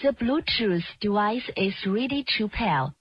The Bluetooth device is ready to pair.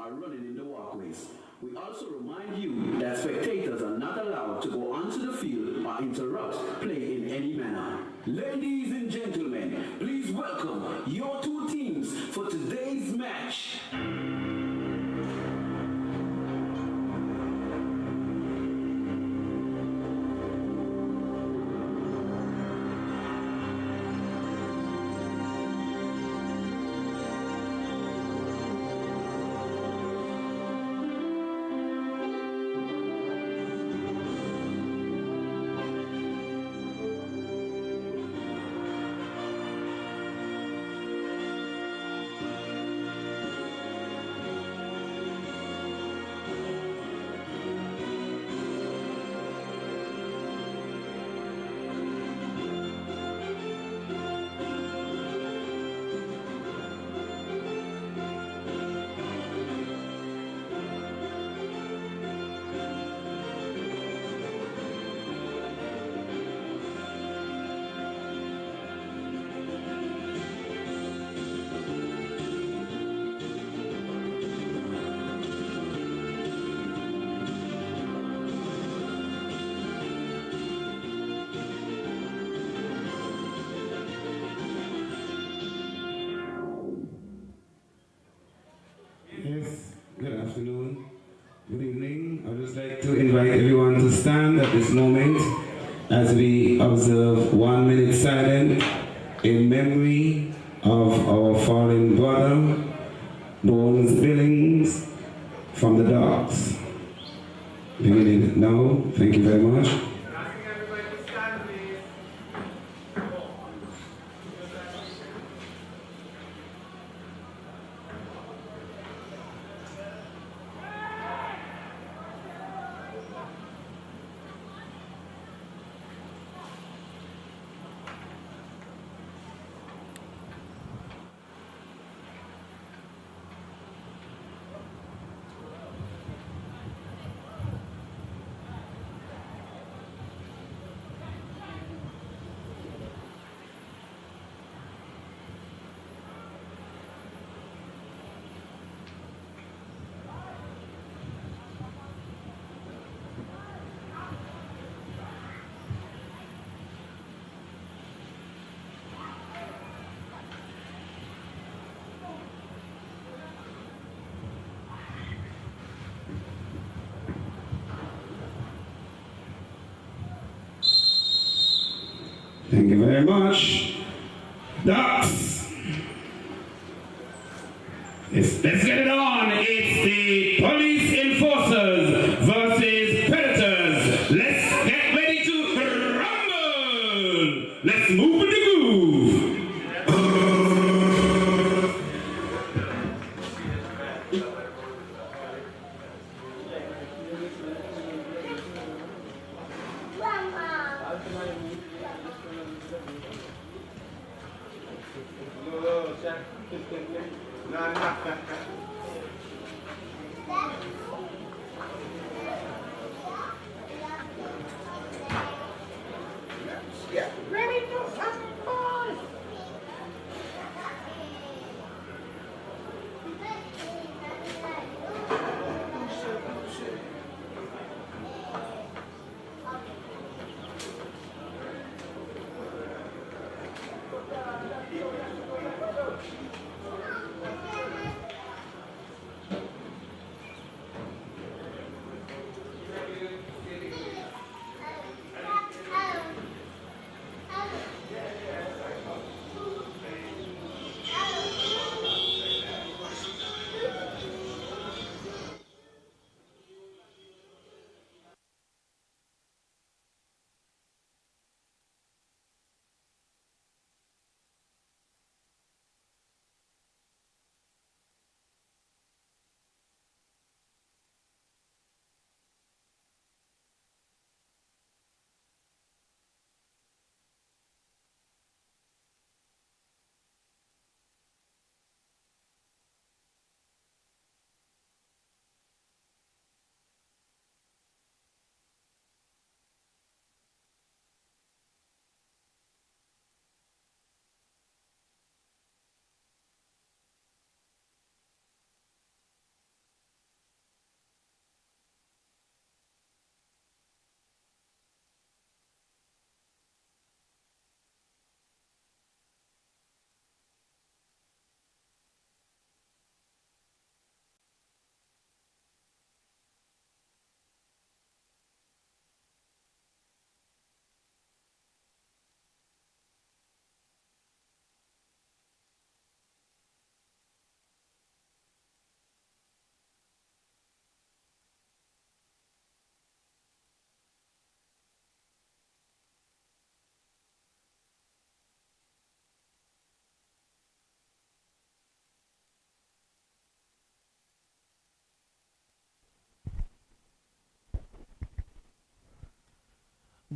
are running in the walkways. We also remind you that spectators are not allowed to go onto the field or interrupt play in any manner. Ladies and gentlemen, please welcome your two teams for today's match. Yes, good afternoon, good evening. I would just like to invite everyone to stand at this moment as we observe 1 minute silence in memory of our fallen brother, Bones Billings from the Docks. Beginning now, thank you very much. Thank you very much. Ducks. Let's get it on. It's the police enforcers versus predators. Let's get ready to rumble. Let's move with the groove.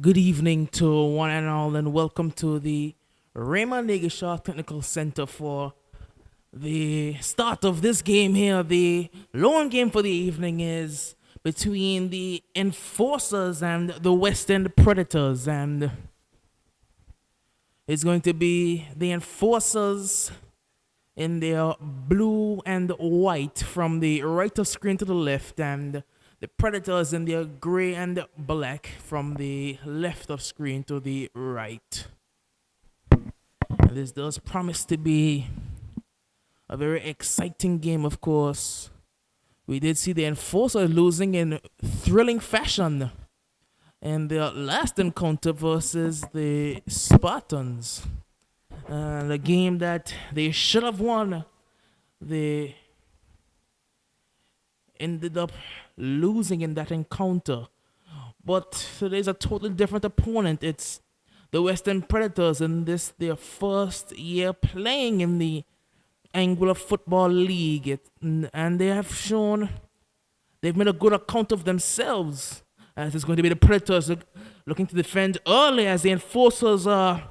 Good evening to one and all, and welcome to the Raymond Negishaw Technical Center for the start of this game here. The lone game for the evening is between the Enforcers and the West End Predators, and it's going to be the Enforcers in their blue and white from the right of screen to the left, and the Predators in their gray and black from the left of screen to the right. And this does promise to be a very exciting game, of course. We did see the Enforcers losing in thrilling fashion in their last encounter versus the Spartans. The game that they should have won, they ended up losing in that encounter. But today's a totally different opponent. It's the Western Predators in this their first year playing in the Angular Football League. And they have shown they've made a good account of themselves. As it's going to be the Predators looking to defend early as the Enforcers are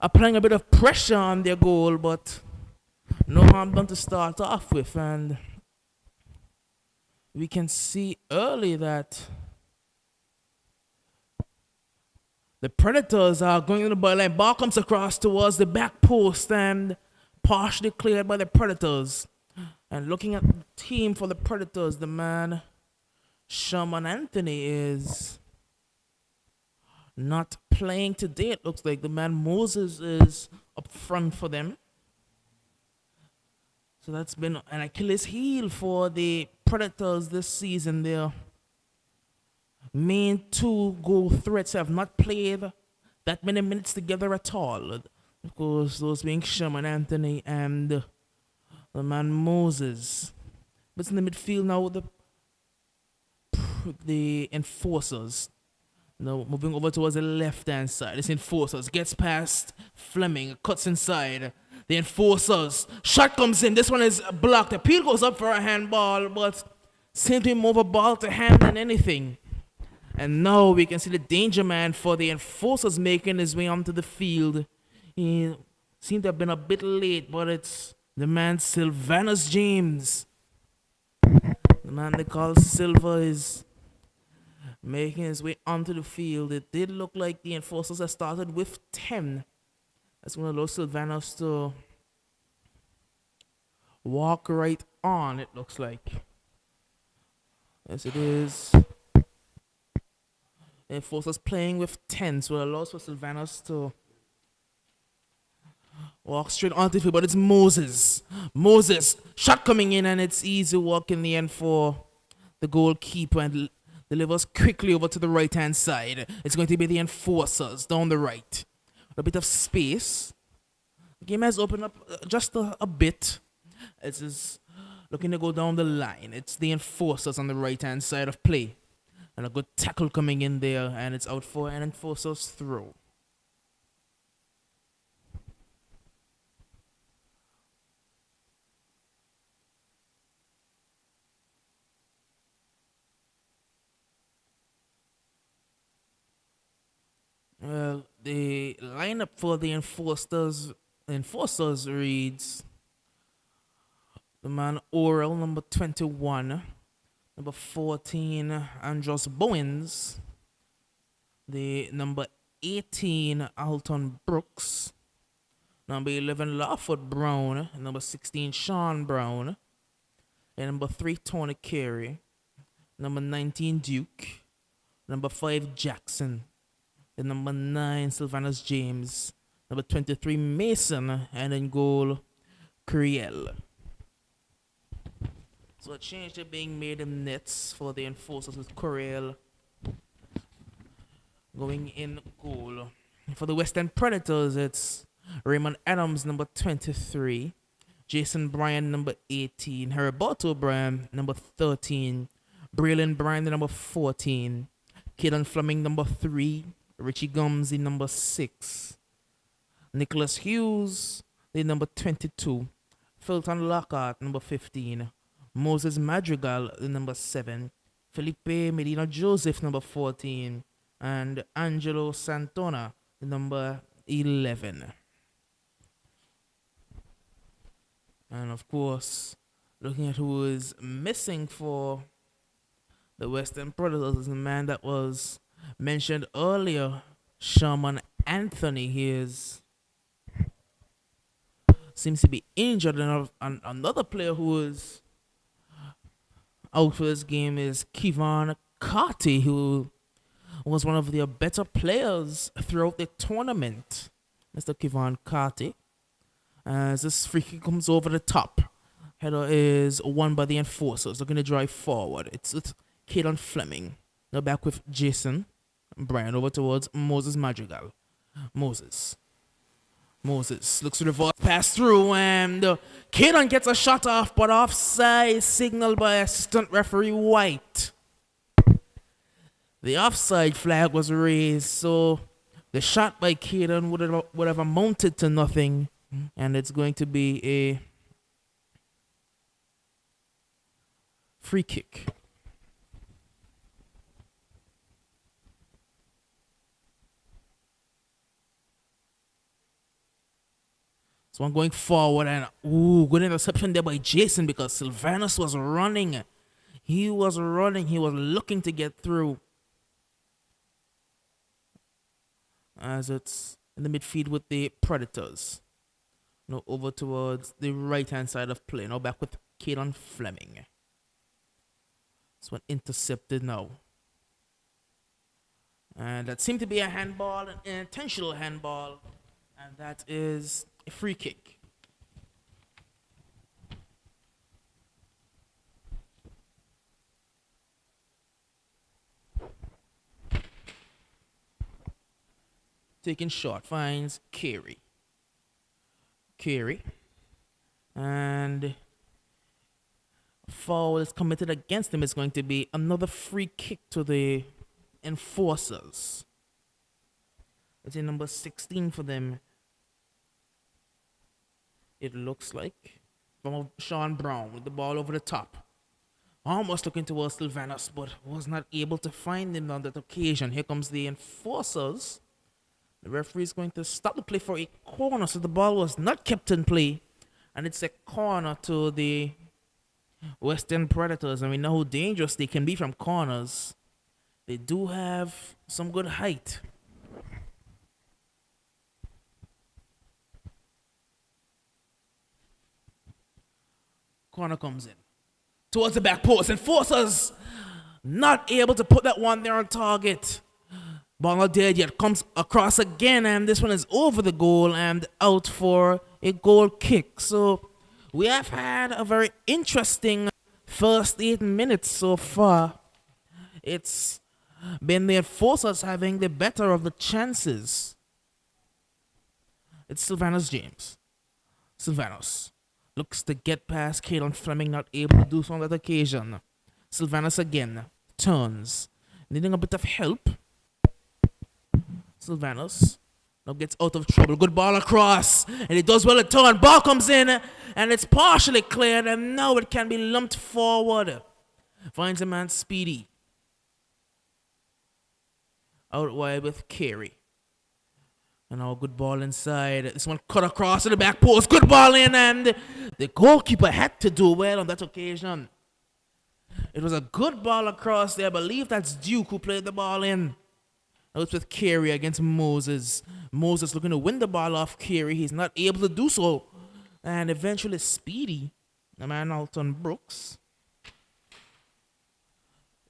applying a bit of pressure on their goal, but no harm done to start off with. And we can see early that the Predators are going to the byline. Ball comes across towards the back post and partially cleared by the Predators. And looking at the team for the Predators, the man Sherman Anthony is not playing today. It looks like the man Moses is up front for them. So that's been an Achilles heel for the Predators this season. Their main two goal threats have not played that many minutes together at all. Of course, those being Sherman Anthony and the man Moses. But it's in the midfield now with the Enforcers. Now moving over towards the left-hand side. This Enforcers gets past Fleming, cuts inside. The Enforcers. Shot comes in. This one is blocked. Appeal goes up for a handball, but seems to be more of a ball to hand than anything. And now we can see the danger man for the Enforcers making his way onto the field. He seemed to have been a bit late, but it's the man Sylvanus James. The man they call Silver is making his way onto the field. It did look like the Enforcers had started with 10. That's going to allow Sylvanus to walk right on, it looks like. Yes, it is. The Enforcers playing with 10, so it allows for Sylvanus to walk straight onto the field, but it's Moses. Moses, shot coming in, and it's easy walk in the end for the goalkeeper and delivers quickly over to the right-hand side. It's going to be the Enforcers down the right. A bit of space. The game has opened up just a bit. It's just looking to go down the line. It's the Enforcers on the right-hand side of play. And a good tackle coming in there, and it's out for an Enforcers throw. Well, the lineup for the Enforcers reads the man Oral, number 21, number 14, Andros Bowens, the number 18, Alton Brooks, number 11, Lawford Brown, number 16, Sean Brown, and number 3, Tony Carey, number 19, Duke, number 5, Jackson, the number 9, Sylvanus James, number 23, Mason, and in goal, Curiel. So a change to being made in nets for the Enforcers with Curiel going in goal. For the Western Predators, it's Raymond Adams, number 23, Jason Bryan, number 18, Heriberto Bryan, number 13, Braylon Bryan, the number 14, Caden Fleming, number 3, Richie Gumsey, number 6, Nicholas Hughes, the number 22, Fulton Lockhart, number 15, Moses Madrigal, the number 7, Felipe Medina Joseph, number 14, and Angelo Santona, the number 11. And of course, looking at who is missing for the Western Predators is a man that was mentioned earlier, Sherman Anthony. He seems to be injured, and another player who is out for this game is Kevon Carty, who was one of their better players throughout the tournament. Mr. Kevon Carty. As this free kick comes over the top. Header is won by the Enforcers. They're going to drive forward. It's Caden Fleming. Now back with Jason Brian over towards Moses Madrigal. Moses looks to reverse pass through, and Caden gets a shot off, but offside signaled by assistant referee White. The offside flag was raised, so the shot by Caden would have amounted to nothing, and it's going to be a free kick. So I'm going forward, and good interception there by Jason, because Sylvanus was running. He was looking to get through. As it's in the midfield with the Predators. Now over towards the right-hand side of play. Now back with Caden Fleming. This one intercepted now. And that seemed to be a handball, an intentional handball. And that is a free kick. Taking shot, finds Carey. And foul is committed against him. It's going to be another free kick to the Enforcers. It's in number 16 for them. It looks like. From Sean Brown with the ball over the top. Almost looking towards Sylvanus, but was not able to find him on that occasion. Here comes the Enforcers. The referee is going to stop the play for a corner, so the ball was not kept in play. And it's a corner to the Western Predators. And we know how dangerous they can be from corners. They do have some good height. Corner comes in. Towards the back post. Enforcers not able to put that one there on target. Ball not dead yet. Comes across again, and this one is over the goal and out for a goal kick. So we have had a very interesting first 8 minutes so far. It's been the Enforcers having the better of the chances. It's Sylvanus James. Sylvanus looks to get past Caden Fleming, not able to do so on that occasion. Sylvanus again turns, needing a bit of help. Sylvanus now gets out of trouble. Good ball across, and it does well to turn. Ball comes in, and it's partially cleared, and now it can be lumped forward. Finds a man Speedy. Out wide with Carey. And now a good ball inside. This one cut across to the back post. Good ball in, and the goalkeeper had to do well on that occasion. It was a good ball across there. I believe that's Duke who played the ball in. Now it's with Carey against Moses. Moses looking to win the ball off Carey. He's not able to do so. And eventually Speedy, the man Alton Brooks,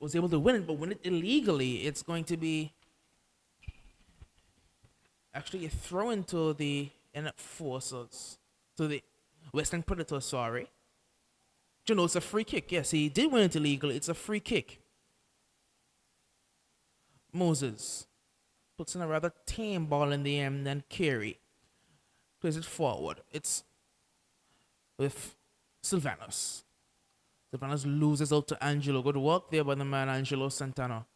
was able to win it, but win it illegally. It's going to be actually a throw into the Enforcers, to the Western Predators, sorry. You know, it's a free kick. Yes, he did win it illegally. It's a free kick. Moses puts in a rather tame ball in the end, then Carey plays it forward. It's with Sylvanus. Sylvanus loses out to Angelo. Good work there by the man Angelo Santana.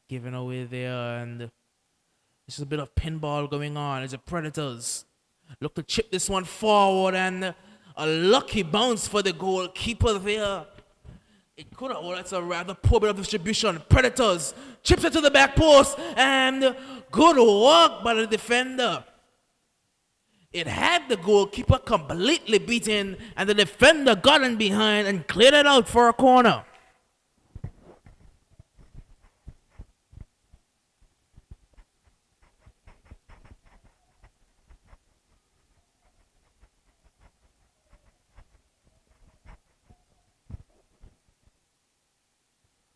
Giving away there, and there's a bit of pinball going on as the Predators look to chip this one forward, and a lucky bounce for the goalkeeper there It could have. Well, that's a rather poor bit of distribution. Predators chips it to the back post, and good work by the defender. It had the goalkeeper completely beaten, and the defender got in behind and cleared it out for a corner.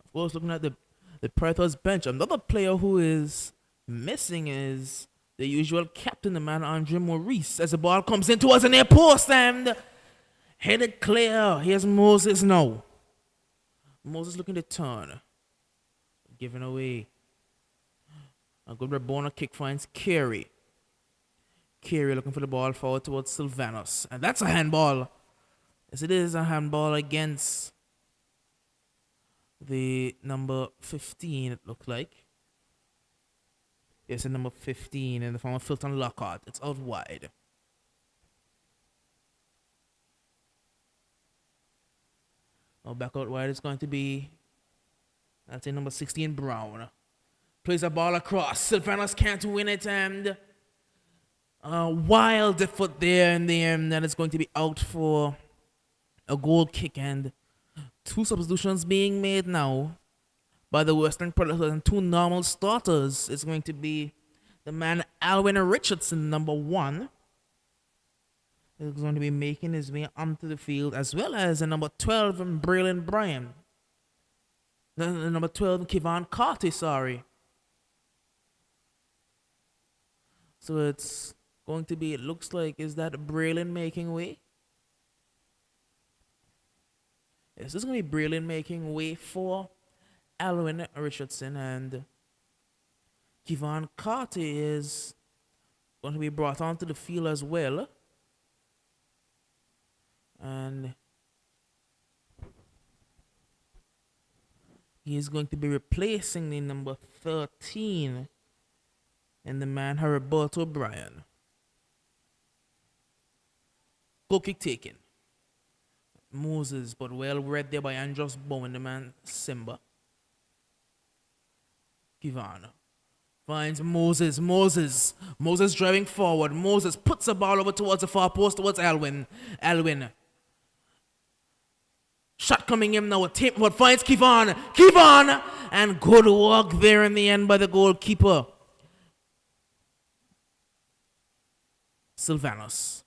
Of course, looking at the Predators bench, another player who is missing is the usual captain, the man Andre Maurice, as the ball comes in towards the near post and headed clear. Here's Moses now. Moses looking to turn. Giving away. A good Rabona kick finds Carey. Carey looking for the ball forward towards Sylvanus. And that's a handball. Yes, it is a handball against the number 15, it looked like. Yes, the number 15 in the form of Fulton Lockhart. It's out wide. Now back out wide is going to be, that's in number 16, Brown. Plays a ball across. Sylvanus can't win it, and wild foot there in the end. That is going to be out for a goal kick, and two substitutions being made now by the Western Predators and two normal starters. It's going to be the man Alwyn Richardson, number 1. He's going to be making his way onto the field, as well as the number 12, Braylon Bryan. The number 12, Kevon Carty, sorry. So it's going to be, it looks like, is that Braylon making way? Yes, this is going to be Braylon making way for Alwyn Richardson, and Kevon Carty is going to be brought onto the field as well. And he is going to be replacing the number 13 and the man Heriberto Bryan. Goal kick taken. Moses, but well read there by Andros Bowen, the man Simba. Kevon finds Moses. Moses driving forward. Moses puts the ball over towards the far post towards Alwyn. Shot coming in now. But finds Kevon! And good work there in the end by the goalkeeper. Sylvanus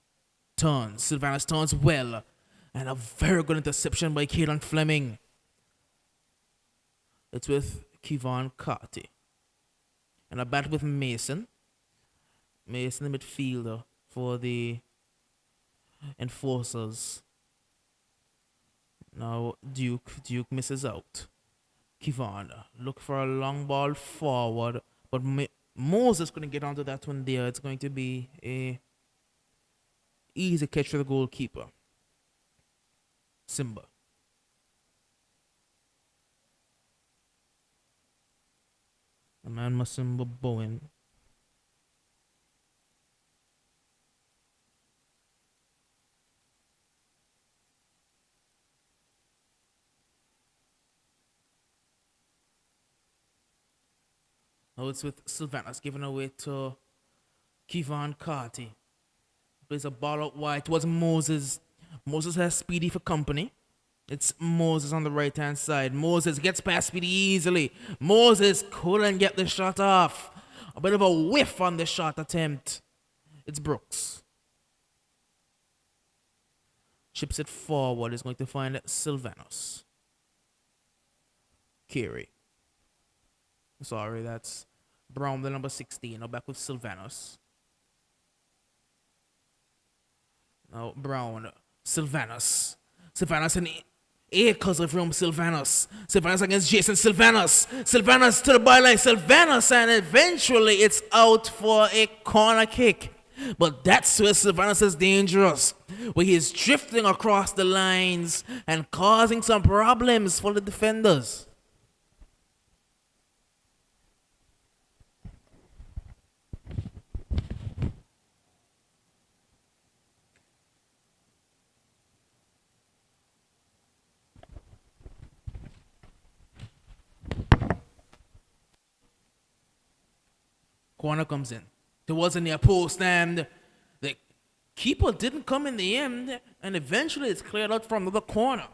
turns well. And a very good interception by Caelan Fleming. It's with Kevon Carty. And a bat with Mason. Mason, the midfielder for the Enforcers. Now Duke misses out. Kevon look for a long ball forward, but Moses couldn't get onto that one there. It's going to be a easy catch for the goalkeeper. Simba. The man Masimba Bowen. Now it's with Sylvanus giving away to Kevon Carty. Plays a ball out wide towards Moses. Moses has Speedy for company. It's Moses on the right-hand side. Moses gets past Speedy easily. Moses couldn't get the shot off. A bit of a whiff on the shot attempt. It's Brooks. Chips it forward. Is going to find Sylvanus. Carey. Sorry, that's Brown, the number 16. Now back with Sylvanus. Now Brown. Sylvanus and acres of room. Sylvanus against Jason. Sylvanus to the byline. Sylvanus, and eventually it's out for a corner kick. But that's where Sylvanus is dangerous, where he is drifting across the lines and causing some problems for the defenders. Corner comes in. Towards the near post, and the keeper didn't come in the end, and eventually it's cleared out from the corner.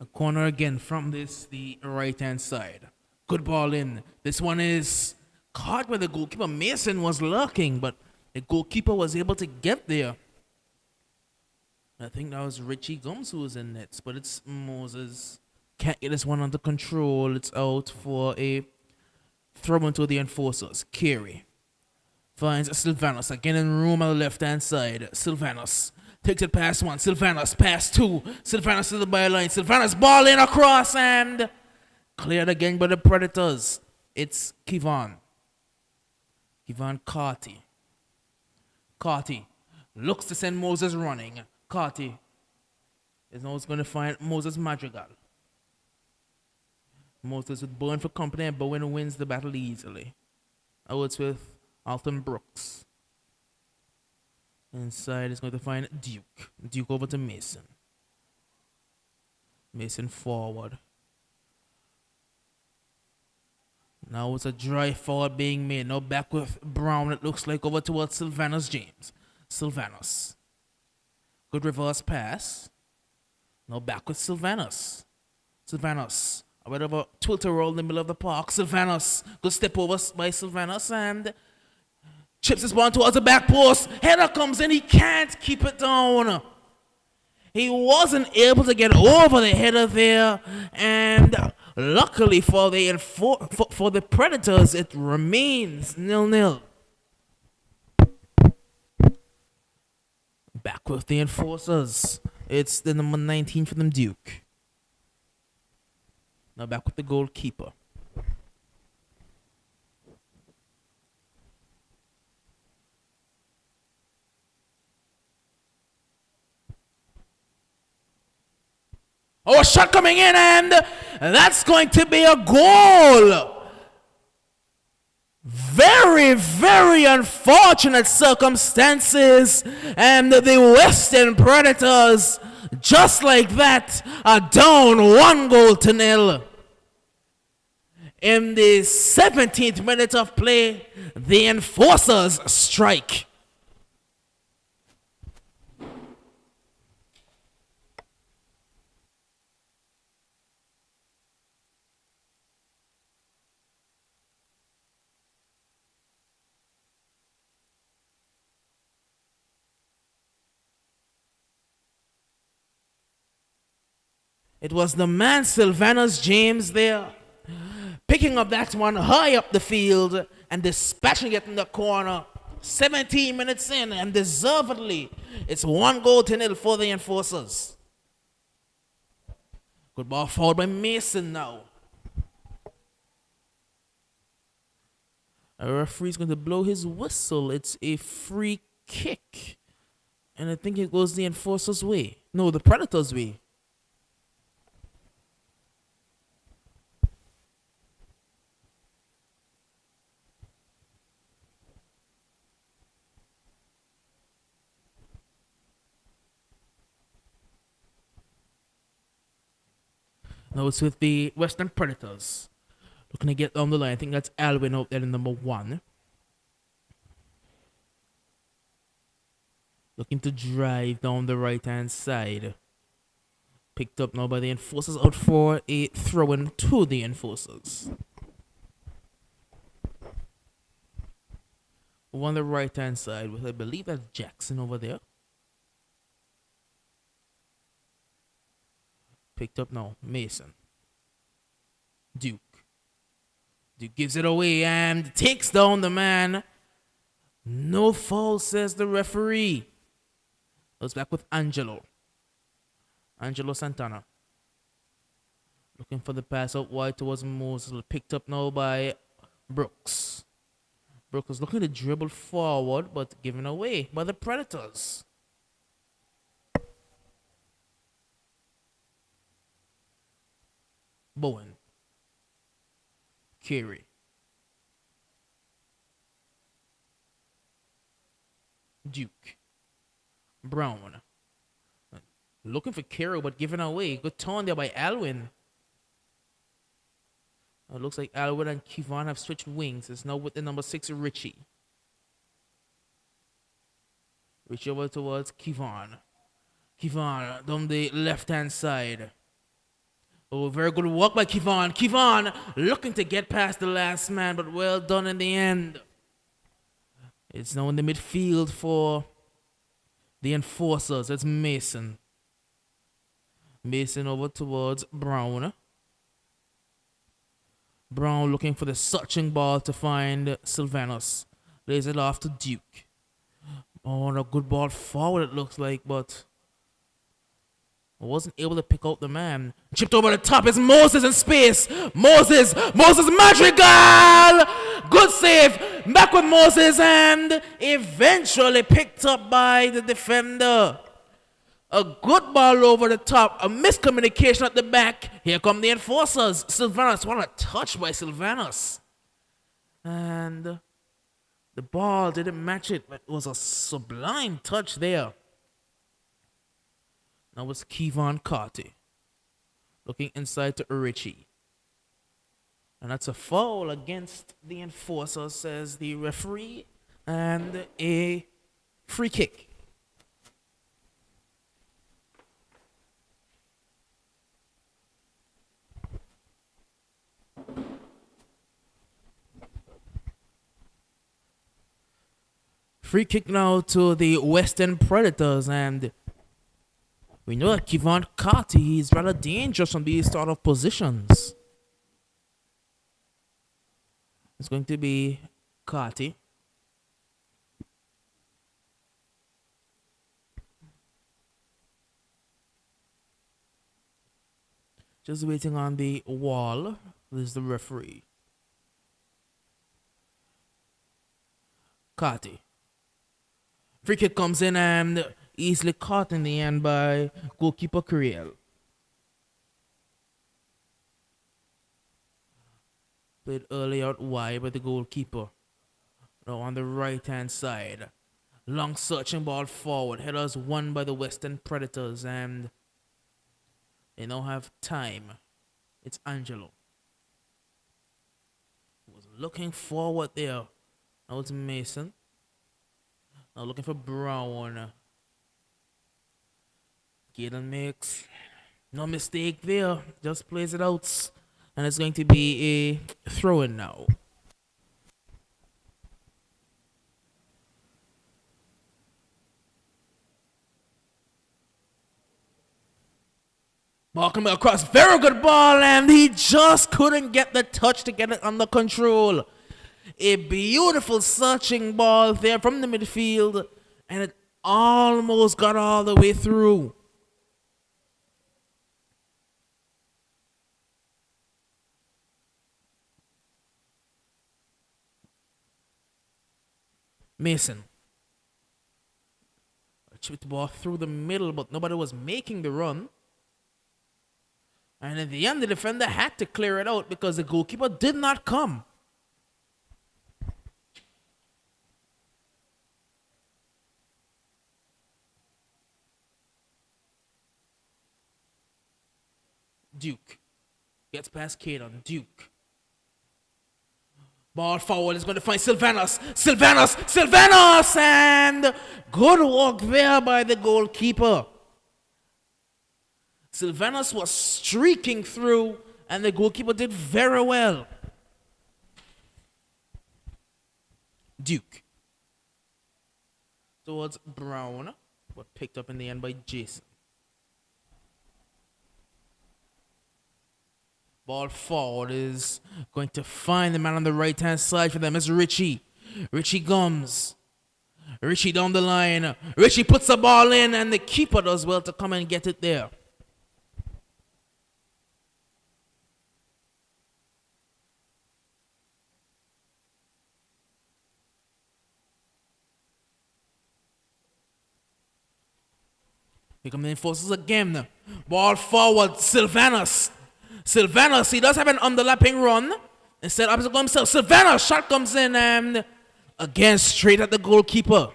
A corner again from the right-hand side. Good ball in. This one is caught by the goalkeeper. Mason was lurking, but the goalkeeper was able to get there. I think that was Richie Gums who was in nets, but it's Moses. Can't get this one under control. It's out for a throw into the enforcers. Carey finds Sylvanus again in room on the left-hand side. Sylvanus takes it past one. Sylvanus past two. Sylvanus to the byline. Sylvanus ball in across and cleared again by the Predators. It's Kevon Carty. Carty looks to send Moses running. Carty is now going to find Moses Madrigal. Moses with Bowen for company, and Bowen wins the battle easily. Oh, it's with Alton Brooks. Inside is going to find Duke. Duke over to Mason. Mason forward. Now it's a drive forward being made. Now back with Brown, it looks like, over towards Sylvanus James. Sylvanus. Good reverse pass. Now back with Sylvanus. Sylvanus. A bit of a Twitter roll in the middle of the park. Sylvanus. Good step over by Sylvanus and chips his ball towards the back post. Header comes in. He can't keep it down. He wasn't able to get over the header there. And luckily for the Predators, it remains 0-0. Back with the enforcers. It's the number 19 for them, Duke. Now back with the goalkeeper. Oh, a shot coming in, and that's going to be a goal. Very, very unfortunate circumstances, and the Western Predators, just like that, are down 1-0. In the 17th minute of play, the enforcers strike. It was the man Sylvanus James there, picking up that one high up the field and dispatching it in the corner. 17 minutes in, and deservedly, it's 1-0 for the enforcers. Good ball forward by Mason now. A referee's going to blow his whistle. It's a free kick. And I think it goes the enforcers' way. No, the Predators' way. Now it's with the Western Predators. Looking to get down the line. I think that's Alwyn out there in number 1. Looking to drive down the right-hand side. Picked up now by the enforcers, out for a throw-in to the enforcers. On the right-hand side, with I believe that's Jackson over there. Picked up now, Mason. Duke. Duke gives it away and takes down the man. No foul, says the referee. Goes back with Angelo Santana. Looking for the pass out wide towards Moses. Picked up now by Brooks. Brooks was looking to dribble forward, but given away by the Predators. Bowen. Carey. Duke. Brown. Looking for Carey, but giving away. Good turn there by Alwyn. It looks like Alwyn and Kevon have switched wings. It's now with the number 6, Richie. Richie over towards Kevon. Kevon down the left-hand side. Oh, very good work by Kevon. Kevon looking to get past the last man, but well done in the end. It's now in the midfield for the enforcers. It's Mason. Mason over towards Brown. Brown looking for the searching ball to find Sylvanus. Lays it off to Duke. Oh, and a good ball forward it looks like, but wasn't able to pick out the man. Chipped over the top. It's Moses in space. Moses Madrigal! Good save. Back with Moses and eventually picked up by the defender. A good ball over the top. A miscommunication at the back. Here come the enforcers. Sylvanus. What a touch by Sylvanus. And the ball didn't match it, but it was a sublime touch there. Now it's Kevon Carty. Looking inside to Richie. And that's a foul against the enforcer, says the referee. And a free kick. Free kick now to the Western Predators, and we know that Kevon Carty is rather dangerous from these sort of positions. It's going to be Carty. Just waiting on the wall. This is the referee. Carty. Free kick comes in and easily caught in the end by goalkeeper Creel. Played early out wide by the goalkeeper. Now on the right hand side. Long searching ball forward. Headers won by the Western Predators, and they now have time. It's Angelo. Was looking forward there. Now it's Mason. Now looking for Brown. Gaden makes no mistake there. Just plays it out. And it's going to be a throw-in now. Ball coming across. Very good ball. And he just couldn't get the touch to get it under control. A beautiful searching ball there from the midfield, and it almost got all the way through. Mason. Chipped the ball through the middle, but nobody was making the run. And in the end, the defender had to clear it out because the goalkeeper did not come. Duke gets past Caden. Duke. Ball forward is going to find Sylvanus. And good work there by the goalkeeper. Sylvanus was streaking through, and the goalkeeper did very well. Duke. Towards Brown, but picked up in the end by Jason. Ball forward is going to find the man on the right-hand side for them. It's Richie. Richie Gums. Richie down the line. Richie puts the ball in, and the keeper does well to come and get it there. Here come the enforcers again. Ball forward, Sylvanus. He does have an underlapping run, Instead, opposite goal himself. Sylvanos shot comes in and again straight at the goalkeeper.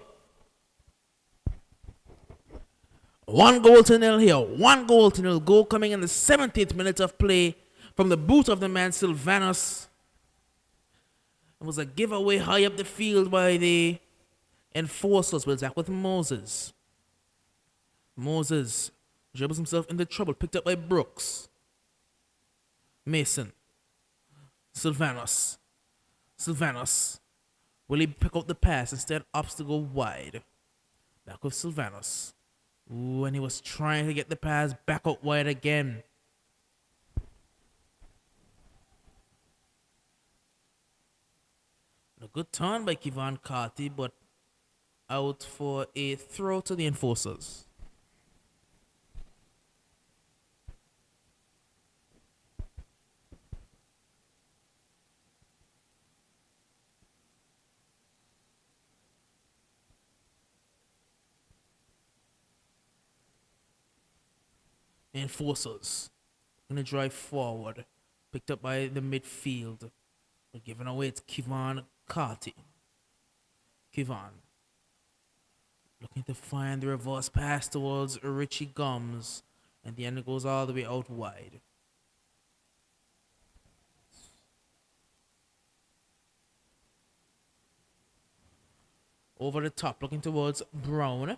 1-0 here. 1-0. Goal coming in the 17th minute of play from the boot of the man Sylvanos. It was a giveaway high up the field by the enforcers. We'll attack with Moses. Moses dribbles himself into trouble. Picked up by Brooks. Mason. Sylvanos. Will he pick up the pass? Instead, opts to go wide. Back with Sylvanos. Ooh, and he was trying to get the pass back out wide again. A good turn by Kevon Carty, but out for a throw to the enforcers. Enforcers going to drive forward. Picked up by the midfield. But given away to Kevon Carty. Kevon looking to find the reverse pass towards Richie Gums. And the end it goes all the way out wide. Over the top, looking towards Brown.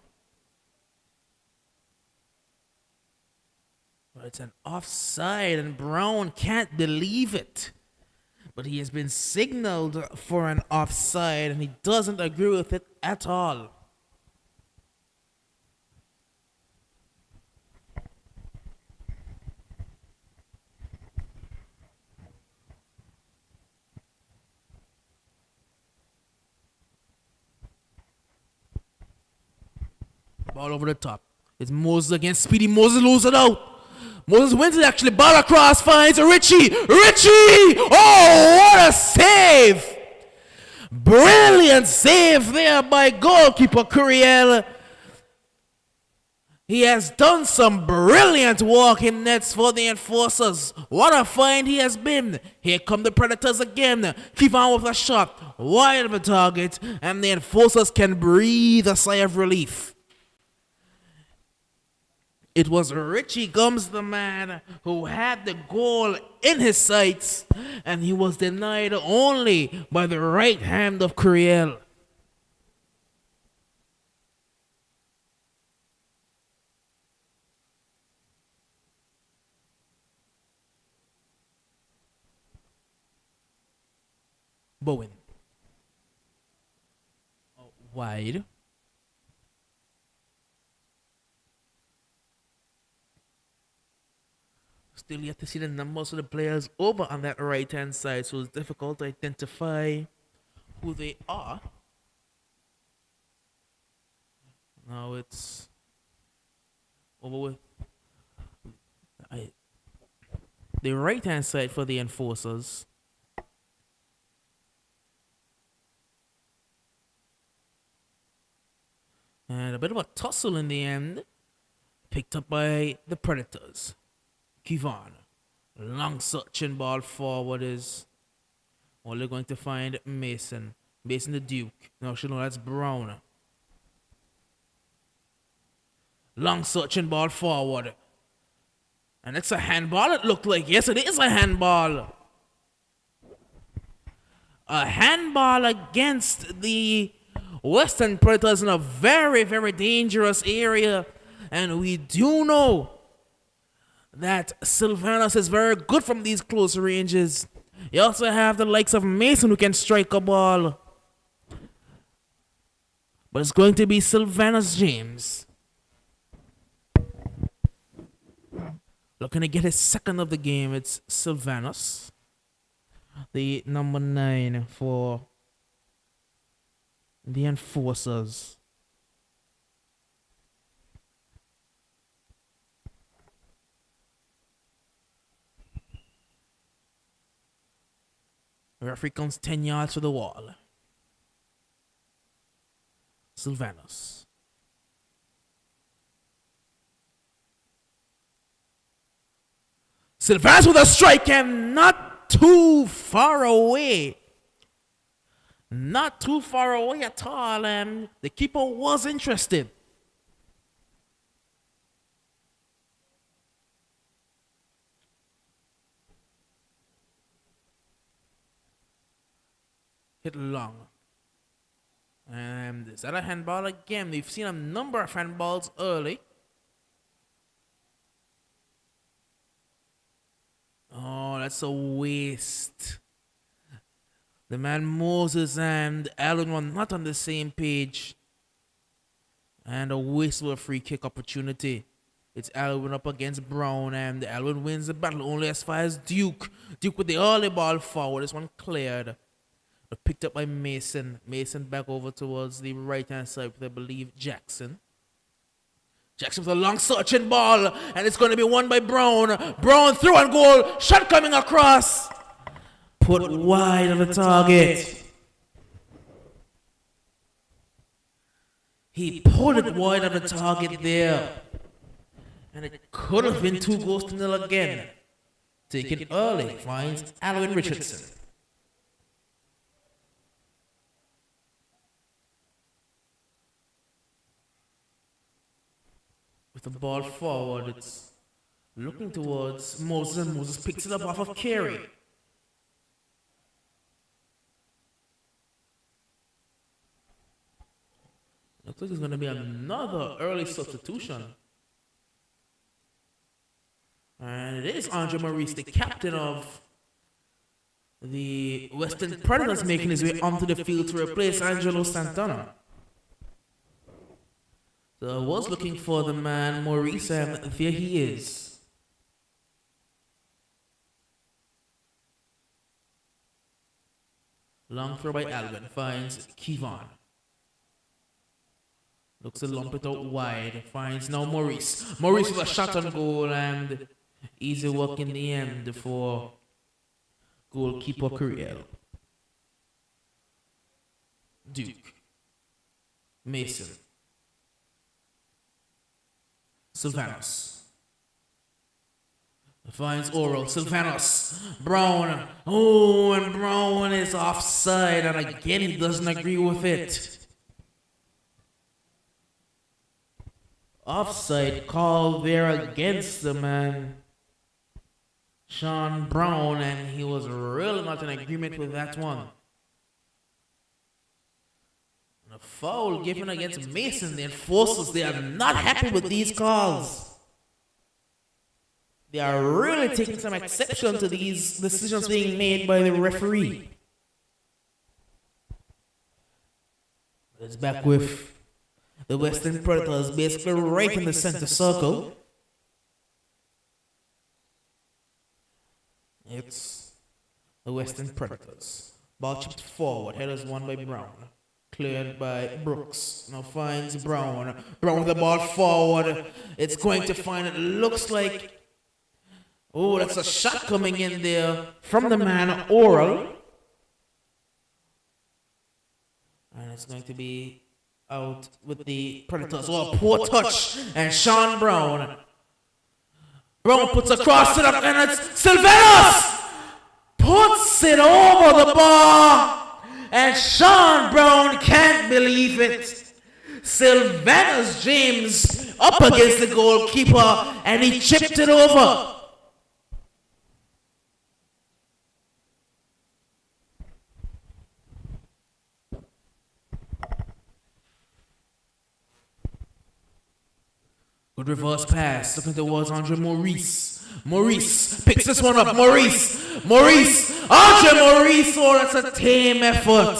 It's an offside, and Brown can't believe it. But he has been signaled for an offside, and he doesn't agree with it at all. Ball over the top. It's Moses against Speedy. Moses loses it out. Moses wins it actually. Ball across, finds Richie. Oh, what a save! Brilliant save there by goalkeeper Curiel. He has done some brilliant work in nets for the enforcers. What a find he has been. Here come the Predators again. Keep on with a shot. Wide of the target. And the enforcers can breathe a sigh of relief. It was Richie Gums, the man who had the goal in his sights, and he was denied only by the right hand of Curiel. Bowen. Wide. Still yet to see the numbers of the players over on that right-hand side, so it's difficult to identify who they are. Now it's over with the right-hand side for the enforcers. And a bit of a tussle in the end, picked up by the Predators. Kevon, long searching ball forward is only going to find Mason. Mason the Duke. No, actually, no, that's Brown. Long searching ball forward. And it's a handball, it looked like. Yes, it is a handball. A handball against the Western Predators in a very, very dangerous area. And we do know that Sylvanos is very good from these close ranges. You also have the likes of Mason who can strike a ball. But it's going to be Sylvanos James. Looking to get his second of the game. It's Sylvanos, the number 9 for the enforcers. The referee comes 10 yards to the wall. Sylvanos. Sylvanos with a strike and not not too far away. Not too far away at all, and the keeper was interested. Hit long. And is that a handball again? We've seen a number of handballs early. Oh, that's a waste. The man Moses and Allen were not on the same page. And a wasteful free kick opportunity. It's Allen up against Brown, and Allen wins the battle only as far as Duke. Duke with the early ball forward. This one cleared. But picked up by Mason. Mason back over towards the right-hand side with, I believe, Jackson. Jackson with a long searching ball, and it's going to be won by Brown. Brown through and goal. Shot coming across. Put wide of the target. He pulled it wide of the target there. And it could have been 2-0 again. Taken early finds Alwyn Richardson. With the ball forward, it's looking towards Moses, and Moses picks it up off of Carey. Looks like there's going to be another early substitution. And it is Andre Maurice, the captain of the Western Predators, making his way onto the field to replace Angelo Santana. So I was looking for the man Maurice, and there he is. Long throw by Alvin, finds Kevon. Looks to lump it out wide, finds now Maurice. Maurice with a shot on goal, and easy work in the end for goalkeeper Curiel. Duke. Mason. Sylvanos. Finds Oral. Sylvanos. Brown. Oh, and Brown is offside, and again he doesn't agree with it. Offside call there against the man Sean Brown, and he was really not in agreement with that one. And a foul given against Mason. The enforcers, they are not happy with these calls. They are really taking some exception to these decisions being made by the referee. It's back with the Western Predators basically right in the center circle. It's the Western Predators. Ball chipped forward. Headers won by Brown. Cleared by Brooks. Now finds Brown. Brown with the ball forward. It's going to find, it looks like, oh, that's a shot coming in there from the man Oral. And it's going to be out with the Predators. Oh, poor touch. And Sean Brown. Brown puts across it up, and it's Sylvanos! Puts it over the bar. And Sean Brown can't believe it. Sylvanos James up against the goalkeeper, and he chipped it over. Good reverse pass, looking towards Andre Maurice. Maurice picks this one up. Maurice! Andre Maurice! Oh, that's a tame effort.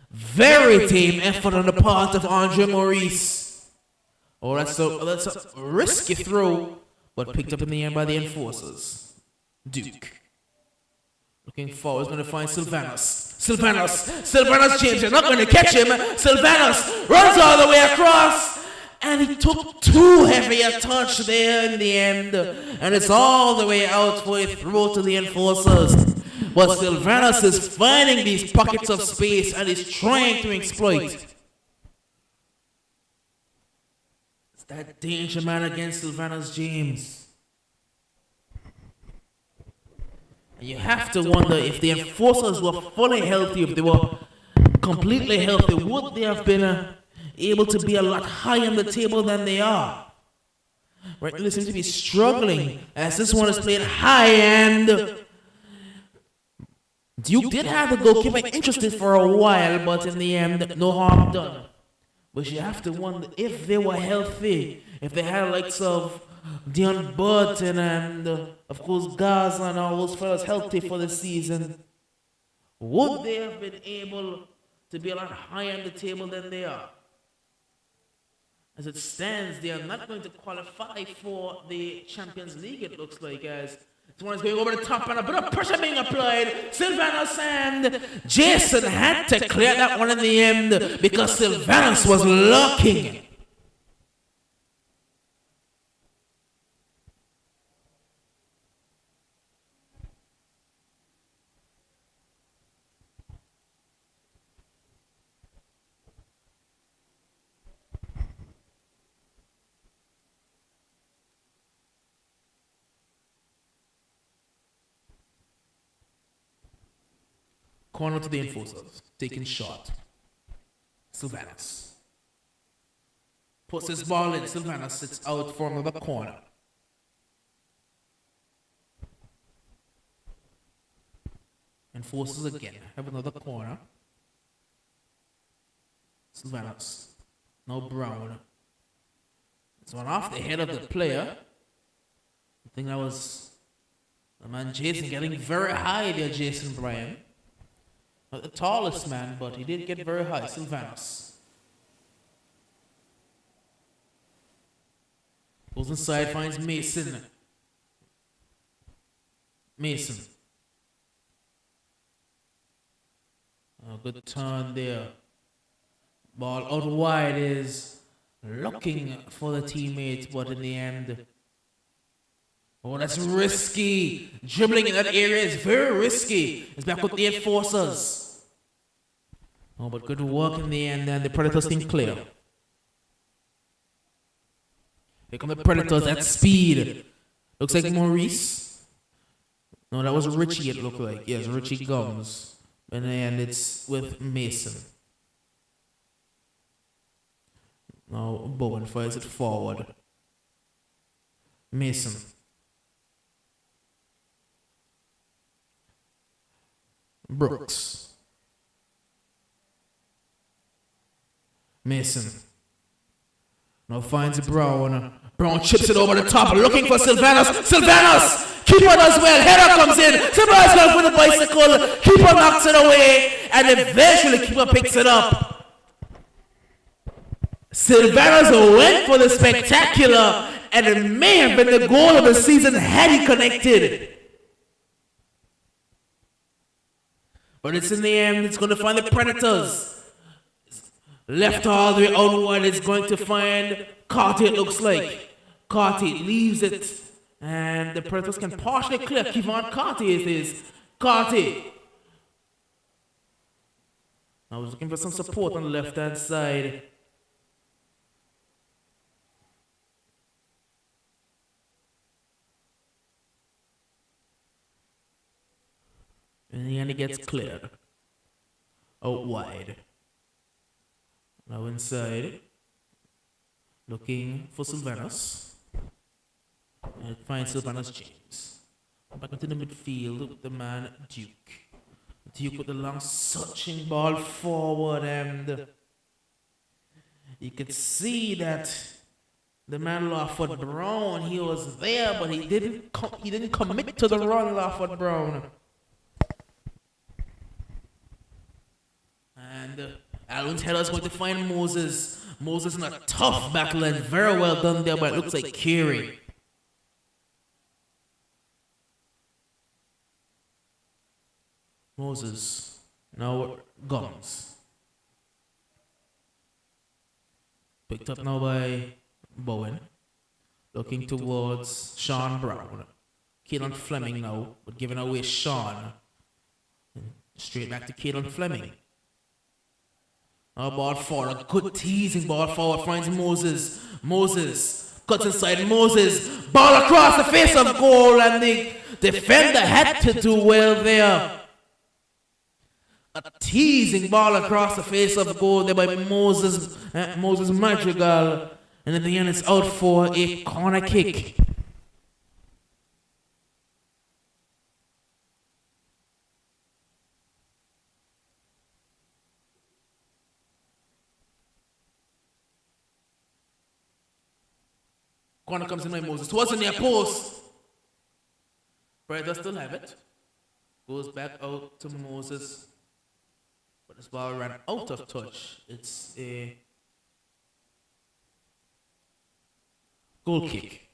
Very tame effort on the part of Andre Maurice. Oh, that's a risky throw, but picked up in the end by the enforcers. Duke. Looking forward, is going to find Sylvanos. Sylvanos James, they're not going to catch him. Sylvanos runs all the way across. And he took too heavy a touch there in the end. And it's all the way out for a throw to the enforcers. But Sylvanos is finding these pockets of space and is trying to exploit. It's that danger man against Sylvanos James. And you have to wonder if the enforcers were fully healthy, if they were completely healthy, would they have been able to be a lot higher on the table than they are? Right, they seem to be struggling as this one is played high, and Duke did have the goalkeeper interested for a while, but in the end, no harm done. But you have to wonder if they were healthy, if they had likes of Dion Burton and, of course, Gaza and all those fellas healthy for the season, would they have been able to be a lot higher on the table than they are? As it stands, they are not going to qualify for the Champions League, it looks like, as this one is going over the top and a bit of pressure being applied. Sylvanus and Jason had to clear that one in the end because Sylvanus was lurking. Corner to the enforcers, taking shot. Sylvanus puts his ball in. Sylvanus sits out from the corner. Enforcers again have another corner. Sylvanus, now Brown. It's one off the head of the player. I think that was the man Jason getting very high there, Jason Bryan. Not the tallest man, but he did get very high. Sylvanus goes inside, finds Mason. Mason. A good turn there. Ball out wide is looking for the teammate, but in the end, oh, that's risky. Dribbling in that area is very risky. It's back with the enforcers. Oh, but good work in the end, and the Predators team clear. Here come the Predators at speed. Looks like Maurice. No, that was Richie, it looked like. Yes, Richie Gums. In the end, it's with Mason. Now Bowen fires it forward. Mason. Brooks. Mason. Now finds Brown. Brown chips it over the top, looking for Sylvanus. Sylvanus! Keeper does well. Header comes in. Sylvanus goes with the bicycle. Keeper knocks it away, and eventually Keeper picks it up. Sylvanus went for the spectacular, and it may have been the goal of the season had he connected. But it's in the end, it's going to find the Predators. Left all the way outward, it's going to find Carty, it looks like. Carty leaves it, and the Predators can partially clear. Kevon Carty it is. Carty. I was looking for some support on the left-hand side. In the end, it gets cleared. Out wide. Now inside. Looking for Sylvanus. And it finds Sylvanus James. Back into the midfield with the man Duke. Duke with the long searching ball forward, and you could see that the man Lawford Brown, he was there, but he didn't commit to the run, Lawford Brown. And Allen's header is going to find Moses. Moses in a tough battle, and very well done there, but it looks like Carey. Moses. Now Gums. Picked up now by Bowen. Looking towards Sean Brown. Keelan Fleming now, but giving away Sean. Straight back to Keelan Fleming. Now ball forward. A good teasing ball forward. Finds Moses. Moses cuts inside Moses. Ball across the face of goal, and the defender had to do well there. A teasing ball across the face of goal there by Moses Madrigal. And in the end, it's out for a corner kick. Corner comes in by Moses towards the near post. Brad does still have it. Goes back out to Moses. But this ball ran out of touch. It's a goal kick.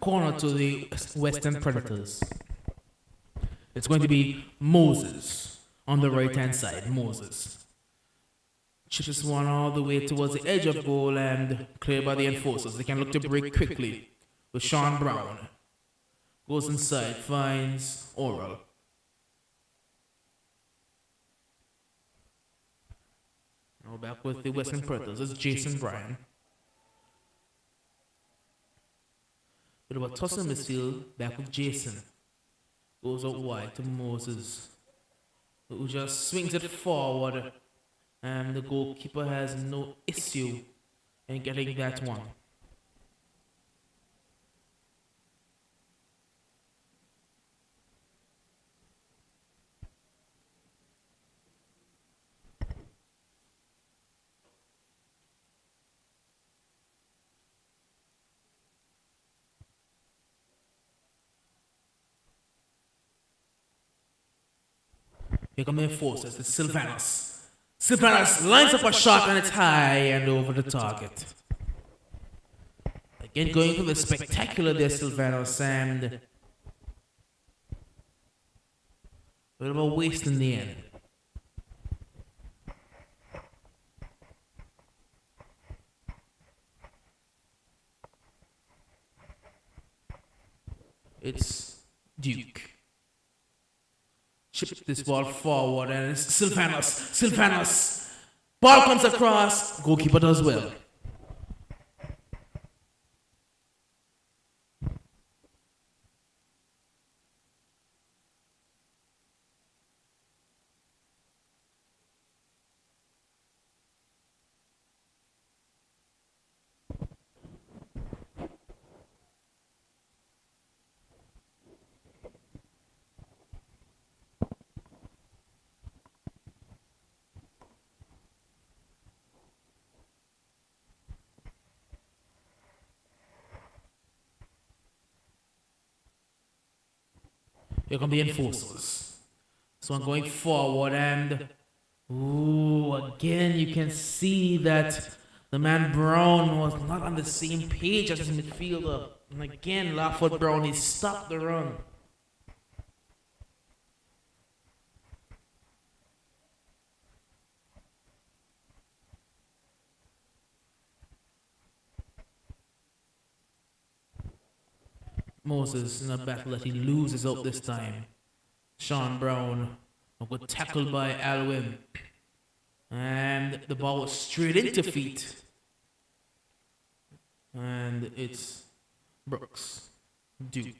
Corner to the Western Predators. It's going to be Moses on the right hand side. Moses chips this one all the way towards the edge of goal and cleared by the enforcers. They can look to break quickly with Sean Brown. Goes inside, finds Oral. Now back with the Western Predators. It's Jason Bryan. Bit of a toss and missile back with Jason. Goes out wide to Moses, who just swings it forward, and the goalkeeper has no issue in getting that one. Here come the enforcers. It's Sylvanos. Sylvanos lines up a shot and it's high and over the target. Again, going for the spectacular there, Sylvanos, and a bit of a waste in the end. It's Duke. Chip this ball forward and it's Sylvanos. Sylvanos. Ball comes across. Goalkeeper does well. Here come the enforcers. So I'm going forward and again you can see that the man Brown was not on the same page as his midfielder. And again, Lawford Brown, he stopped the run. Moses in a battle that he loses out this time. Sean Brown got tackled by Alwyn. And the ball was straight into feet. And it's Brooks, Duke,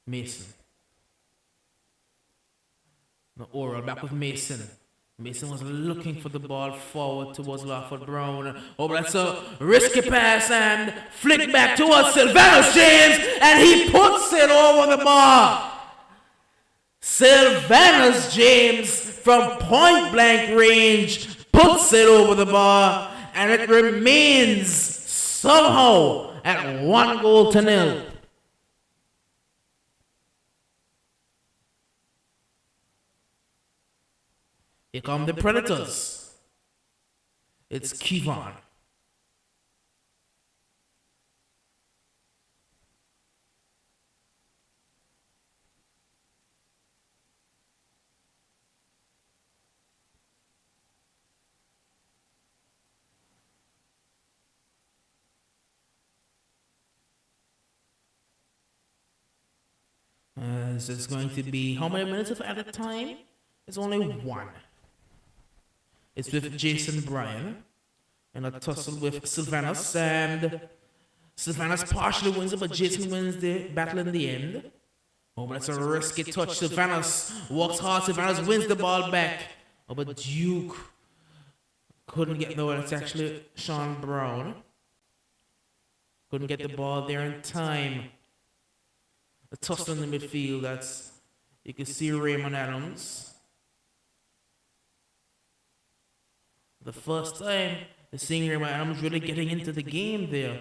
Mason. The Oral back with Mason. Mason was looking for the ball forward towards Lawford Brown. Oh, but that's a risky pass and flick back towards Sylvanus James, and he puts it over the bar. Sylvanus James from point blank range puts it over the bar, and it remains somehow at 1-0. Here come the Predators. It's Kevon. This is going to be how many minutes of added time? It's only one. It's with Jason Bryan and a tussle with Sylvanus, and Sylvanus partially wins it, but Jason wins the battle in the end. Oh, but it's a risky touch. Sylvanus walks hard. Sylvanus wins the ball back. Oh, but Duke couldn't get nowhere. It's actually Sean Brown. Couldn't get the ball there in time. A tussle in the midfield. That's, you can see Raymond Adams. The first time the seeing Raymond Adams really getting into the game there.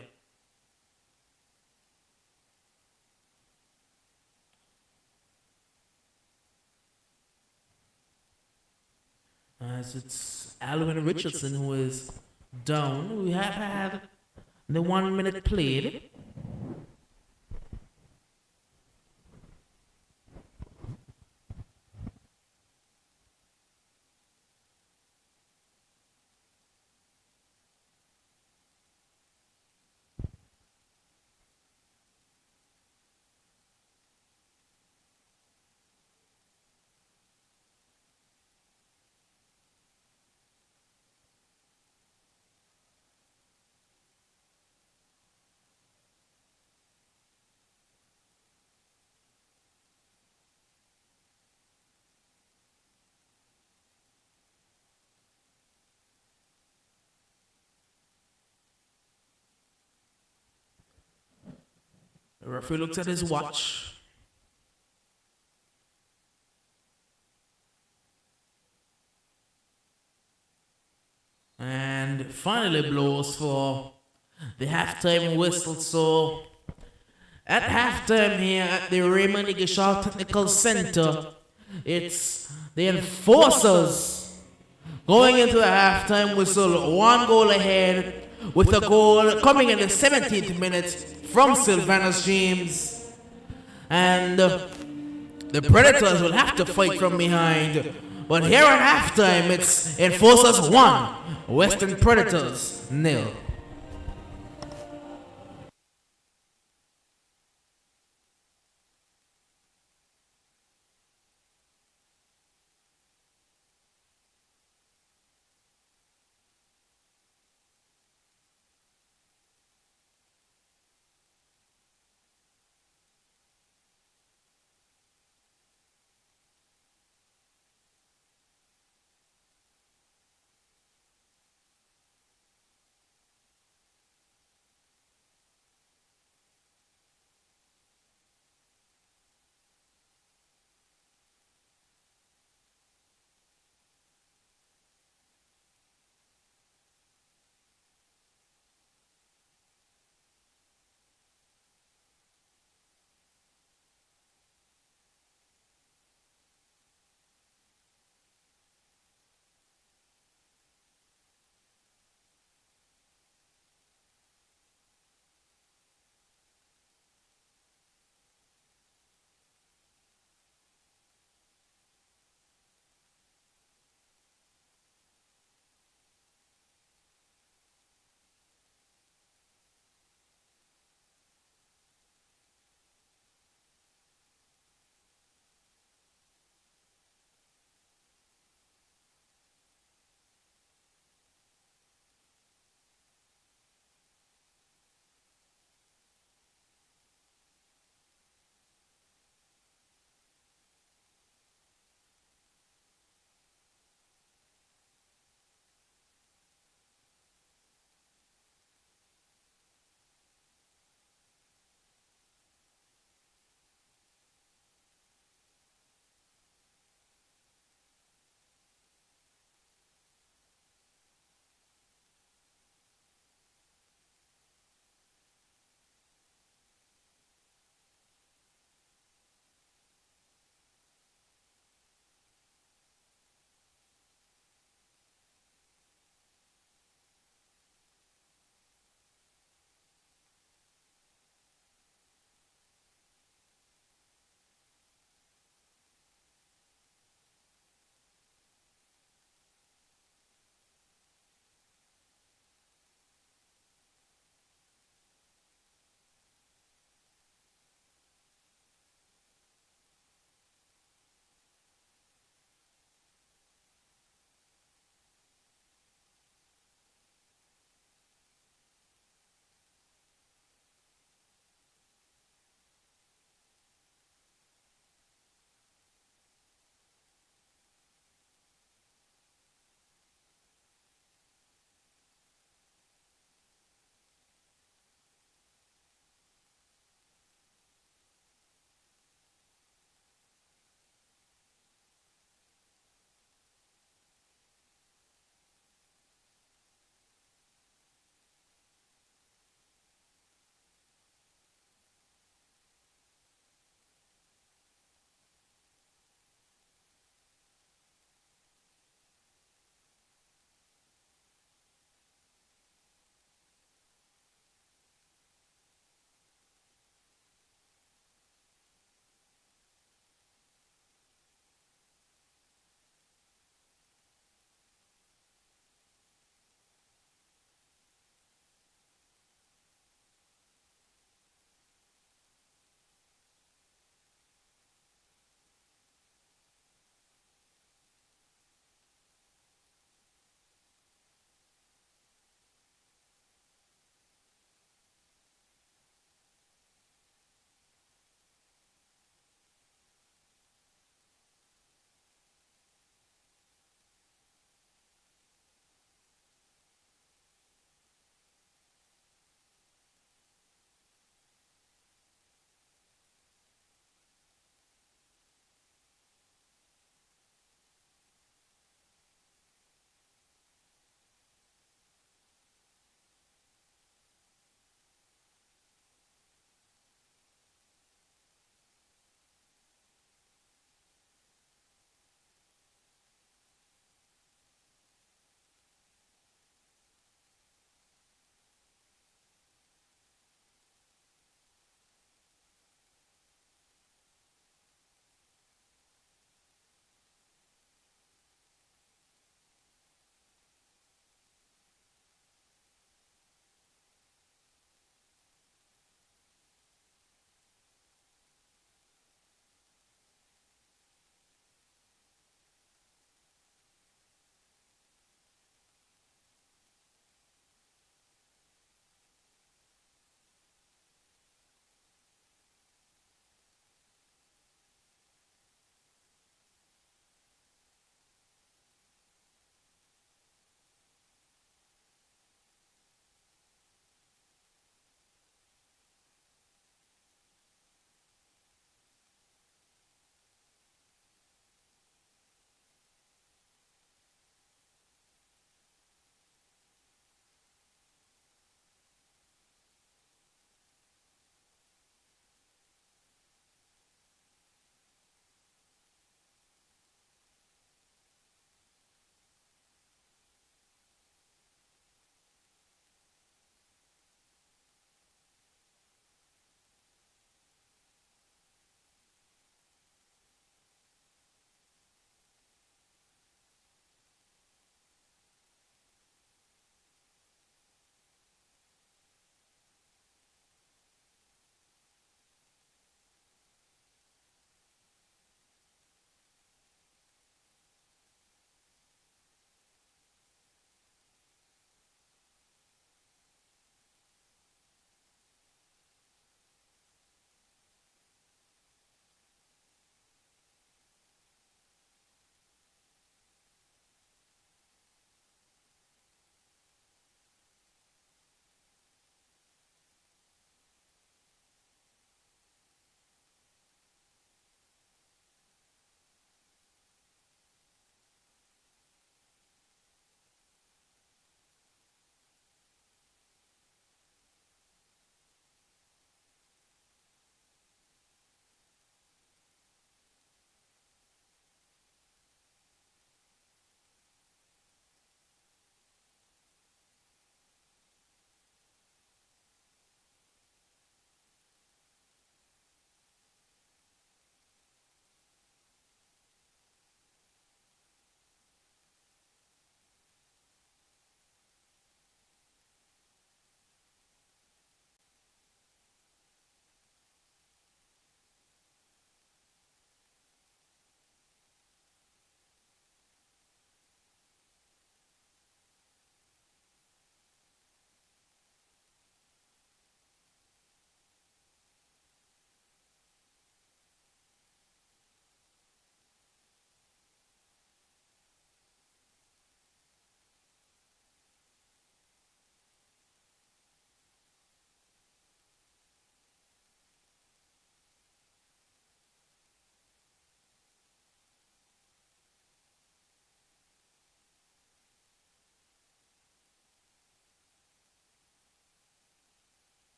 As it's Alwyn Richardson who is down. We have had the 1 minute played. The referee looks at his watch. And finally blows for the halftime whistle. So at halftime here at the Raymond Igishaw Technical Center, it's the Enforcers going into the halftime whistle, 1 goal ahead, with a goal coming in the 17th minute from Sylvanus James. And the Predators will have to fight from behind. But here at halftime, it's Enforcers 1, Western Predators 0.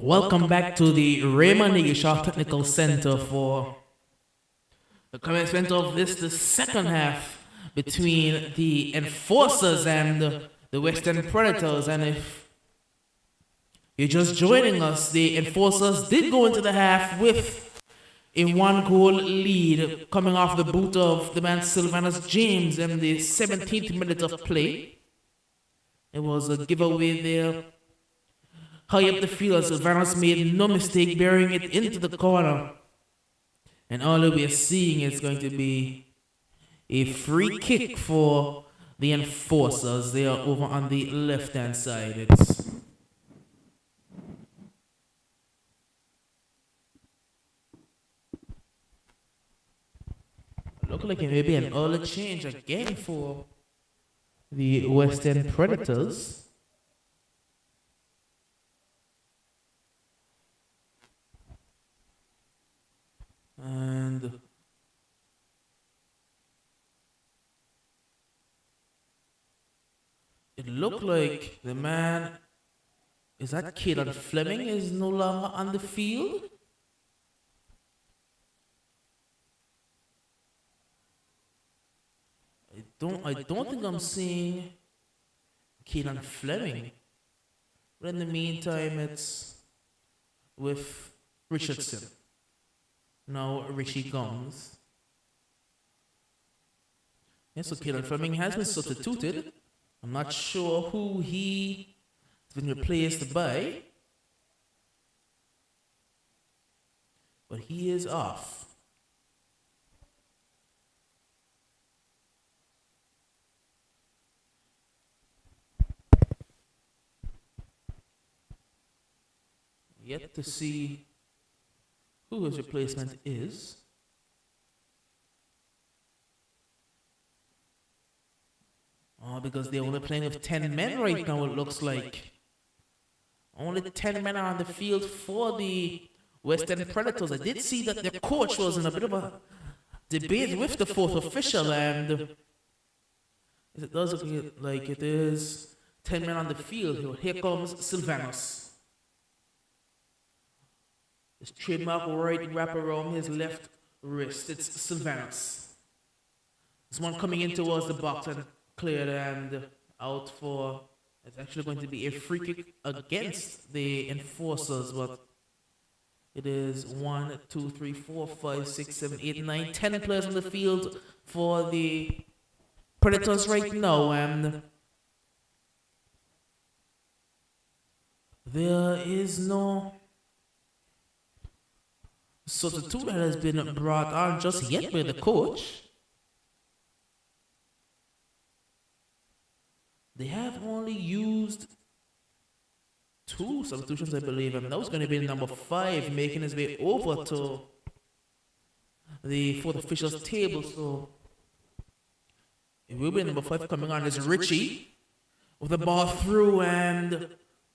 Welcome back to the Raymond Shaw Technical Center for the commencement of the second half between the Enforcers and the Western Predators. And if you're just joining us, the Enforcers did go into the half with a 1-goal lead coming off the boot of the man Sylvanus James in the 17th minute of play. It was a giveaway there. High up the field, Sylvanus made no mistake bearing it into the corner. And all that we are seeing is going to be a free kick for the Enforcers. They are over on the left-hand side. It's look like it may be an early change again for the Western Predators. And it looked like the man, is that Caden Fleming, is no longer on the field? I don't think I'm seeing Caden Fleming. But in the meantime, it's with Richardson. Now Richie Gums. Yes, so Caden Fleming has been substituted. I'm not sure who he has been replaced by, but he is off. Yet to see who his replacement is. Oh, because they're only playing with 10 men right now, it looks like. Only 10 men are on the field for the Western Predators. I did see that their coach was in a bit of a debate with the fourth official, and it does look like it is 10 men on the field. Here comes Sylvanus. His trademark right wrap around his left wrist. It's Sylvanus. This one coming in towards the box and cleared and out for. It's actually going to be a free kick against the Enforcers, but it is 1, 2, 3, 4, 5, 6, 7, 8, 9, 10 players on the field for the Predators right now, and there is no substitute that has been brought on just yet by the coach. They have only used 2 substitutions, I believe, and that was going to be number 5 making his way over to the fourth officials table. So it will be number 5 coming on is Richie with the ball through and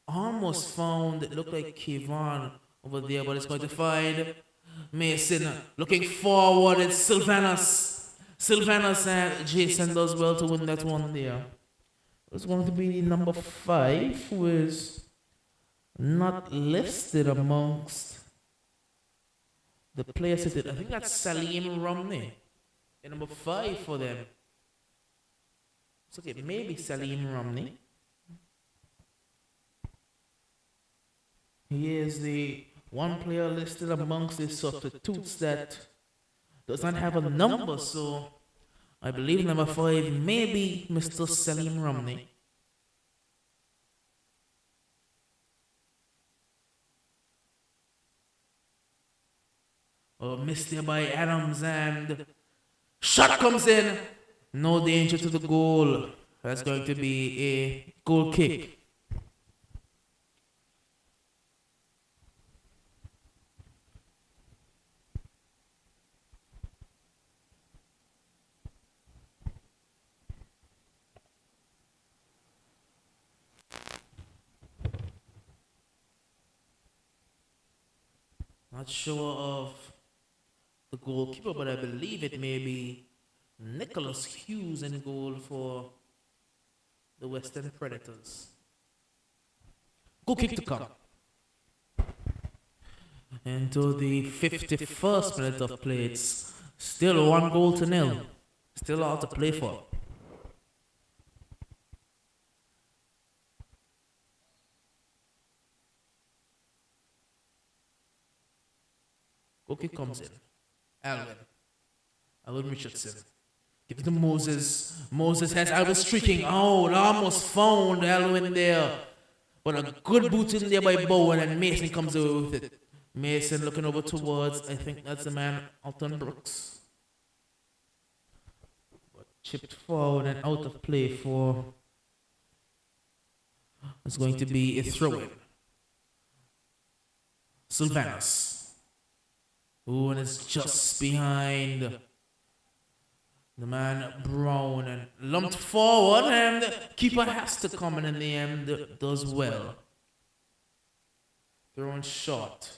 almost found, it looked like Kevon over there, but it's going to find Mason looking forward. It's Sylvanus. Sylvanus and Jason does well to win that one there. It's going to be number 5, who is not listed amongst the players. I think that's Salim Romney. And number 5 for them. It's okay, maybe Salim Romney. He is the one player listed amongst the substitutes that does not have a number, so I believe number 5 may be Mr. Salim Romney. Oh, missed there by Adams, and shot comes in. No danger to the goal. That's going to be a goal kick. Not sure of the goalkeeper, but I believe it may be Nicholas Hughes in goal for the Western Predators. Goal kick to come. into the 51st minute of play. It's still 1-0. Still all to play for. Goal comes in. Alvin Richardson. Give it to Moses. Moses has Alvin streaking. Oh, almost found Alvin there. But a good boot in there by Bowen, and Mason comes over with it. Mason looking over towards, I think that's the man, Alton Brooks. But chipped forward and out of play for. It's going to be a throw-in. Sylvanus. Who is just behind the man Brown and lumped forward, and the keeper has to come in the end, does well. Thrown short.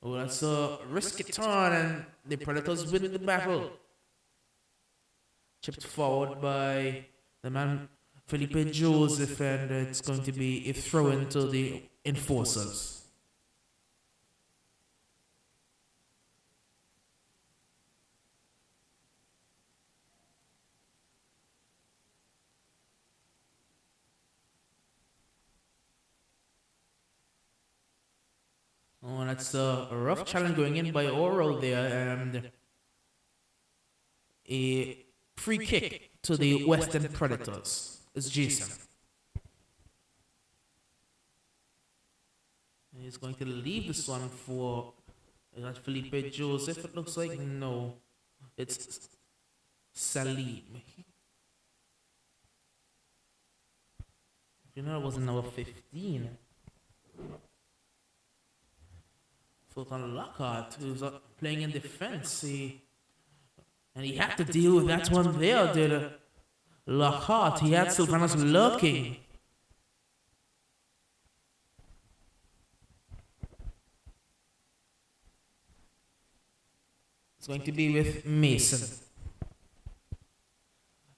Oh, that's a risky turn, and the Predators win the battle. Chipped forward by the man Felipe Joseph, and it's going to be a throw into the Enforcers. Oh, that's a rough challenge going in by Oral there, and a free kick to the Western Predators. It's Jason. He's going to leave this one for Felipe Joseph, it looks like. No, it's Salim. You know, it was number 15. Sultan Lockhart, who's playing in defense, and he had to deal with that one there, did Lockhart. He had Sylvanus lurking. It's going to be with Mason.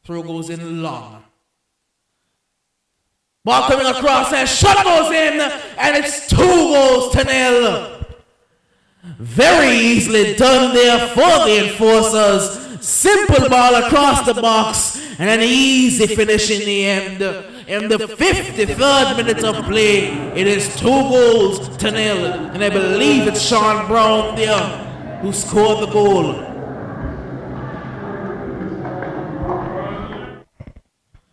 Throw goes in long. Ball coming across and shot goes in, and it's 2-0. Very easily done there for the Enforcers. Simple ball across the box and an easy finish in the end. In the 53rd minute of play, it is 2-0. And I believe it's Sean Brown there who scored the goal.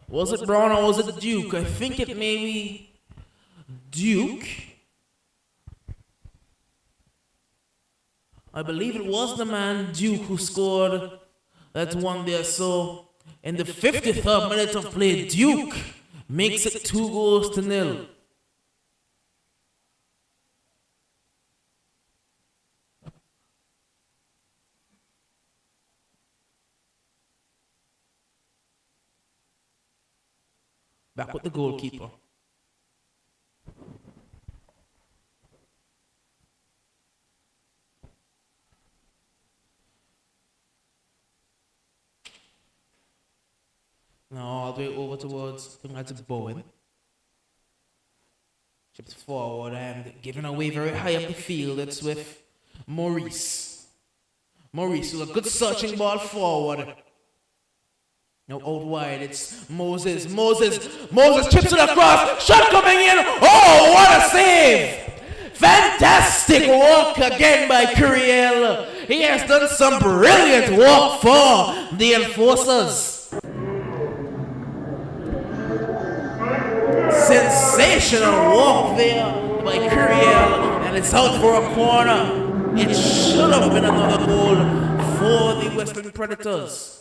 Was it Brown or was it Duke? I think it may be Duke. I believe it was the man Duke who scored that one there. So in the 53rd minute of play, Duke makes it 2-0. Back with the goalkeeper. Now all the way over towards, I think that's Bowen. Chips forward and giving away very high up the field. It's with Maurice. Maurice with a good searching ball forward. Now out wide, it's Moses. Moses chips it across. Shot coming in. Oh, what a save! Fantastic work again by Curiel. He has done some brilliant work for the Enforcers. Sensational walk there by Curiel, and it's out for a corner. It should have been another goal for the Western Predators.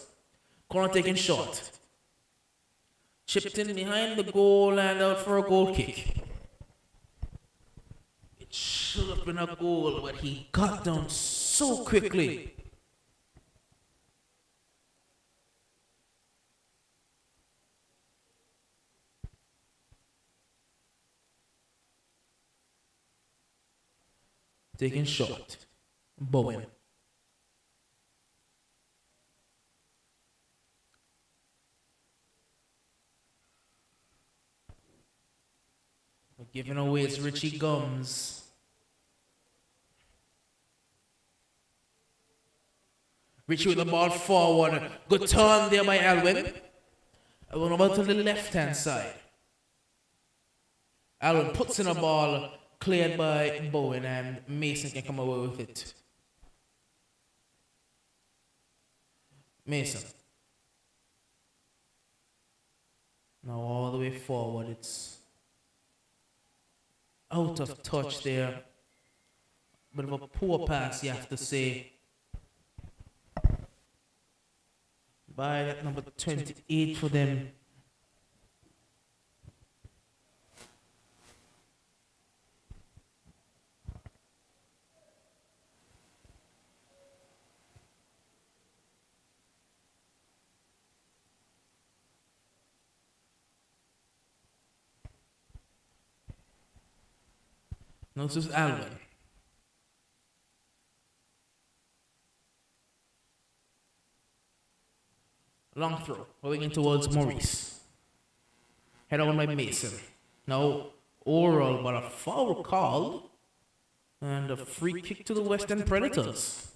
Corner taken short. Chipped in behind the goal and out for a goal kick. It should have been a goal, but he got down so quickly. Taken short. Bowen. Giving away is Richie Gums. Richie with the ball forward. Good turn there by Alwyn. Alwyn over to the left-hand side. Alwyn puts in a ball cleared by Bowen, and Mason can come away with it. Mason. Now all the way forward, it's out of touch there. Bit of a poor pass, you have to say, by that number 28 for them. No, this is Alwyn. Long throw, going in towards Maurice. Head on by Mason. Now, oral, but a foul called. And a free kick to the Western Predators.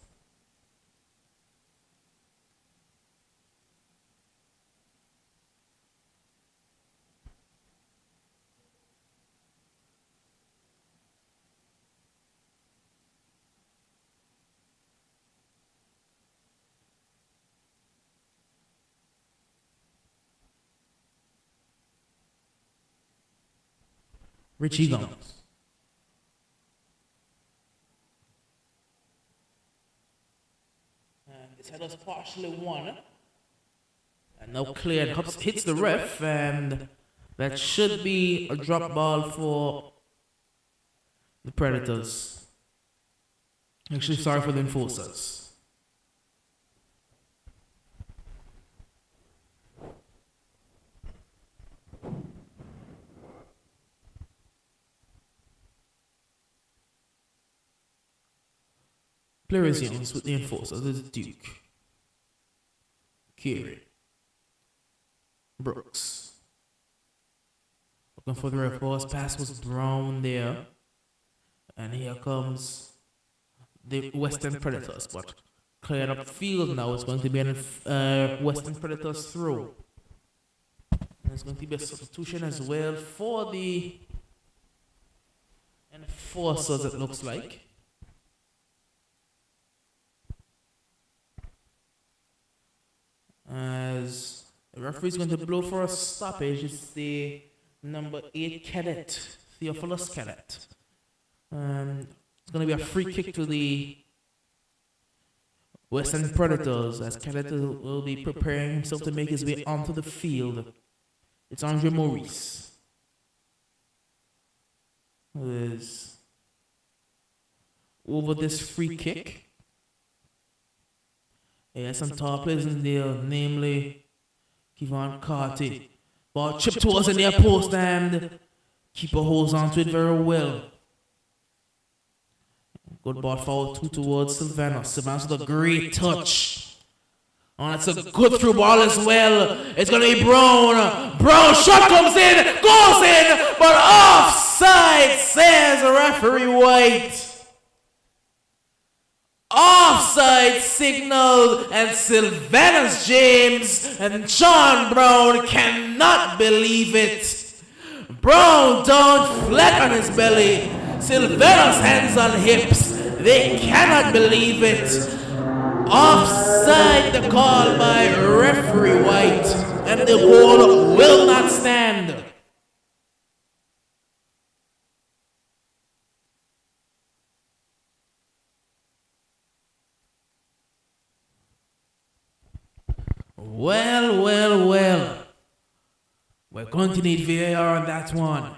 Richie Gomes. And this header's partially won. And now cleared, hits the ref, and that should be a drop ball for the Predators. Actually, sorry for the enforcers. Players Youngs with the enforcers is Duke, Kieran, Brooks. Looking for the ref. Pass was Brown there. And here comes the Western Predators, but cleared up field now. It's going to be a Western Predators throw. And there's going to be a substitution as well for the enforcers, it looks like. As the referee is going to blow for a stoppage, it's the number 8 cadet, Theophilus Cadet. It's going to be a free kick to the Western Predators, as Cadet will be preparing himself to make his way onto the field. It's Andre Maurice who is over this free kick. He has some top players in there, namely Kevon Carty. Ball chipped towards the near post, and keeper holds on to it very well. Good ball forward, 2 towards Sylvanos. Sylvanos with a great touch. Oh, that's a good through ball as well. It's going to be Brown. Brown shot comes in, goes in, but offside, says referee White. Offside signal, and Sylvanus James and John Brown cannot believe it. Brown down flat on his belly, Sylvanus hands on hips. They cannot believe it. Offside, the call by referee White, and the goal will not stand. Well. We're going to need VAR on that one.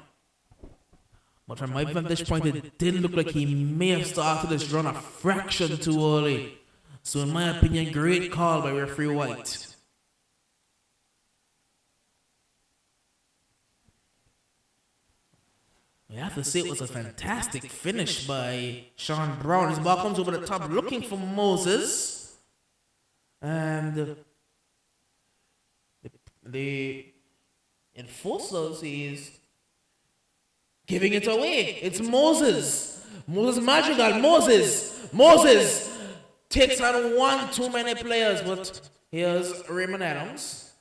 But from my vantage point, it did look like he may have started this run a fraction too early. So in my opinion, great call by referee White. We have to say it was a fantastic finish by Sean Brown. His ball comes over the top looking for Moses. And the enforcers is giving it away. It's Moses. Moses Madrigal. Moses. takes on one too many players, but here's Raymond Adams.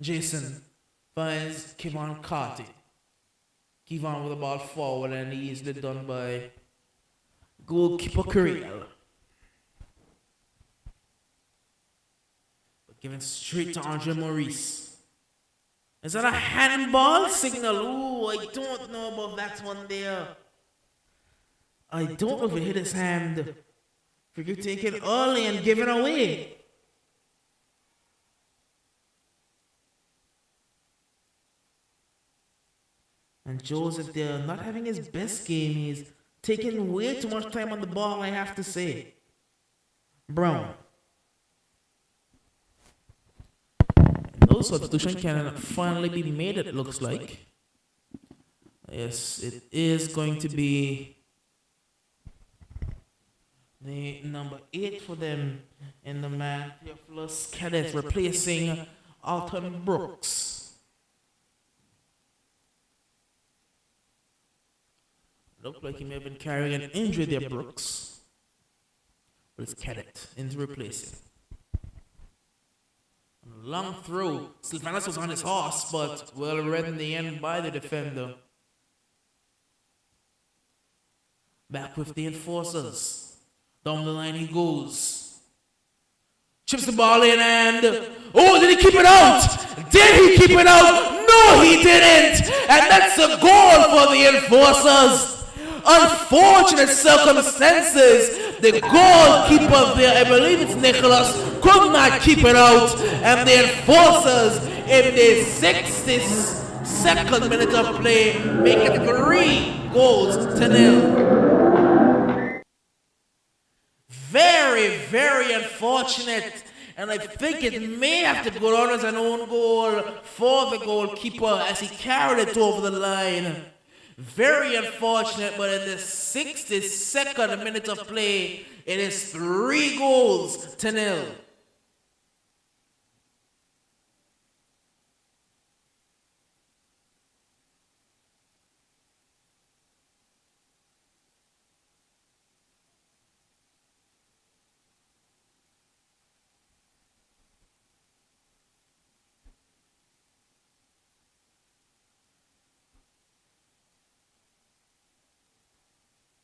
Jason finds Kevon Carty. Kevon with the ball forward and easily done by goalkeeper Creel. But given straight to Andre Maurice. Is that a handball signal? Ooh, I don't know about that one there. I don't know if it hit his hand. Figure taken early and given away. And Joseph there not having his best game. He's taking way too much time on the ball, I have to say. Brown. No substitution can finally be made, it looks like. Yes, it is going to be the number 8 for them in the man Theophilus Cadet, replacing Alton Brooks. Looked like he may have been carrying an injury there, Brooks. But it's Cadet in to replace him. Long throw. Sylvanus was on his horse, but well read in the end by the defender. Back with the enforcers. Down the line he goes. Chips the ball in and... Oh, did he keep it out? Did he keep it out? No, he didn't! And that's a goal for the enforcers. Unfortunate circumstances. The goalkeeper there, I believe it's Nicholas, could not keep it out. And the enforcers in the 62nd minute of play make it 3 goals to 0. Very, very unfortunate. And I think it may have to go down as an own goal for the goalkeeper as he carried it over the line. Very unfortunate, but in the 62nd minute of play, it is 3 goals to 0.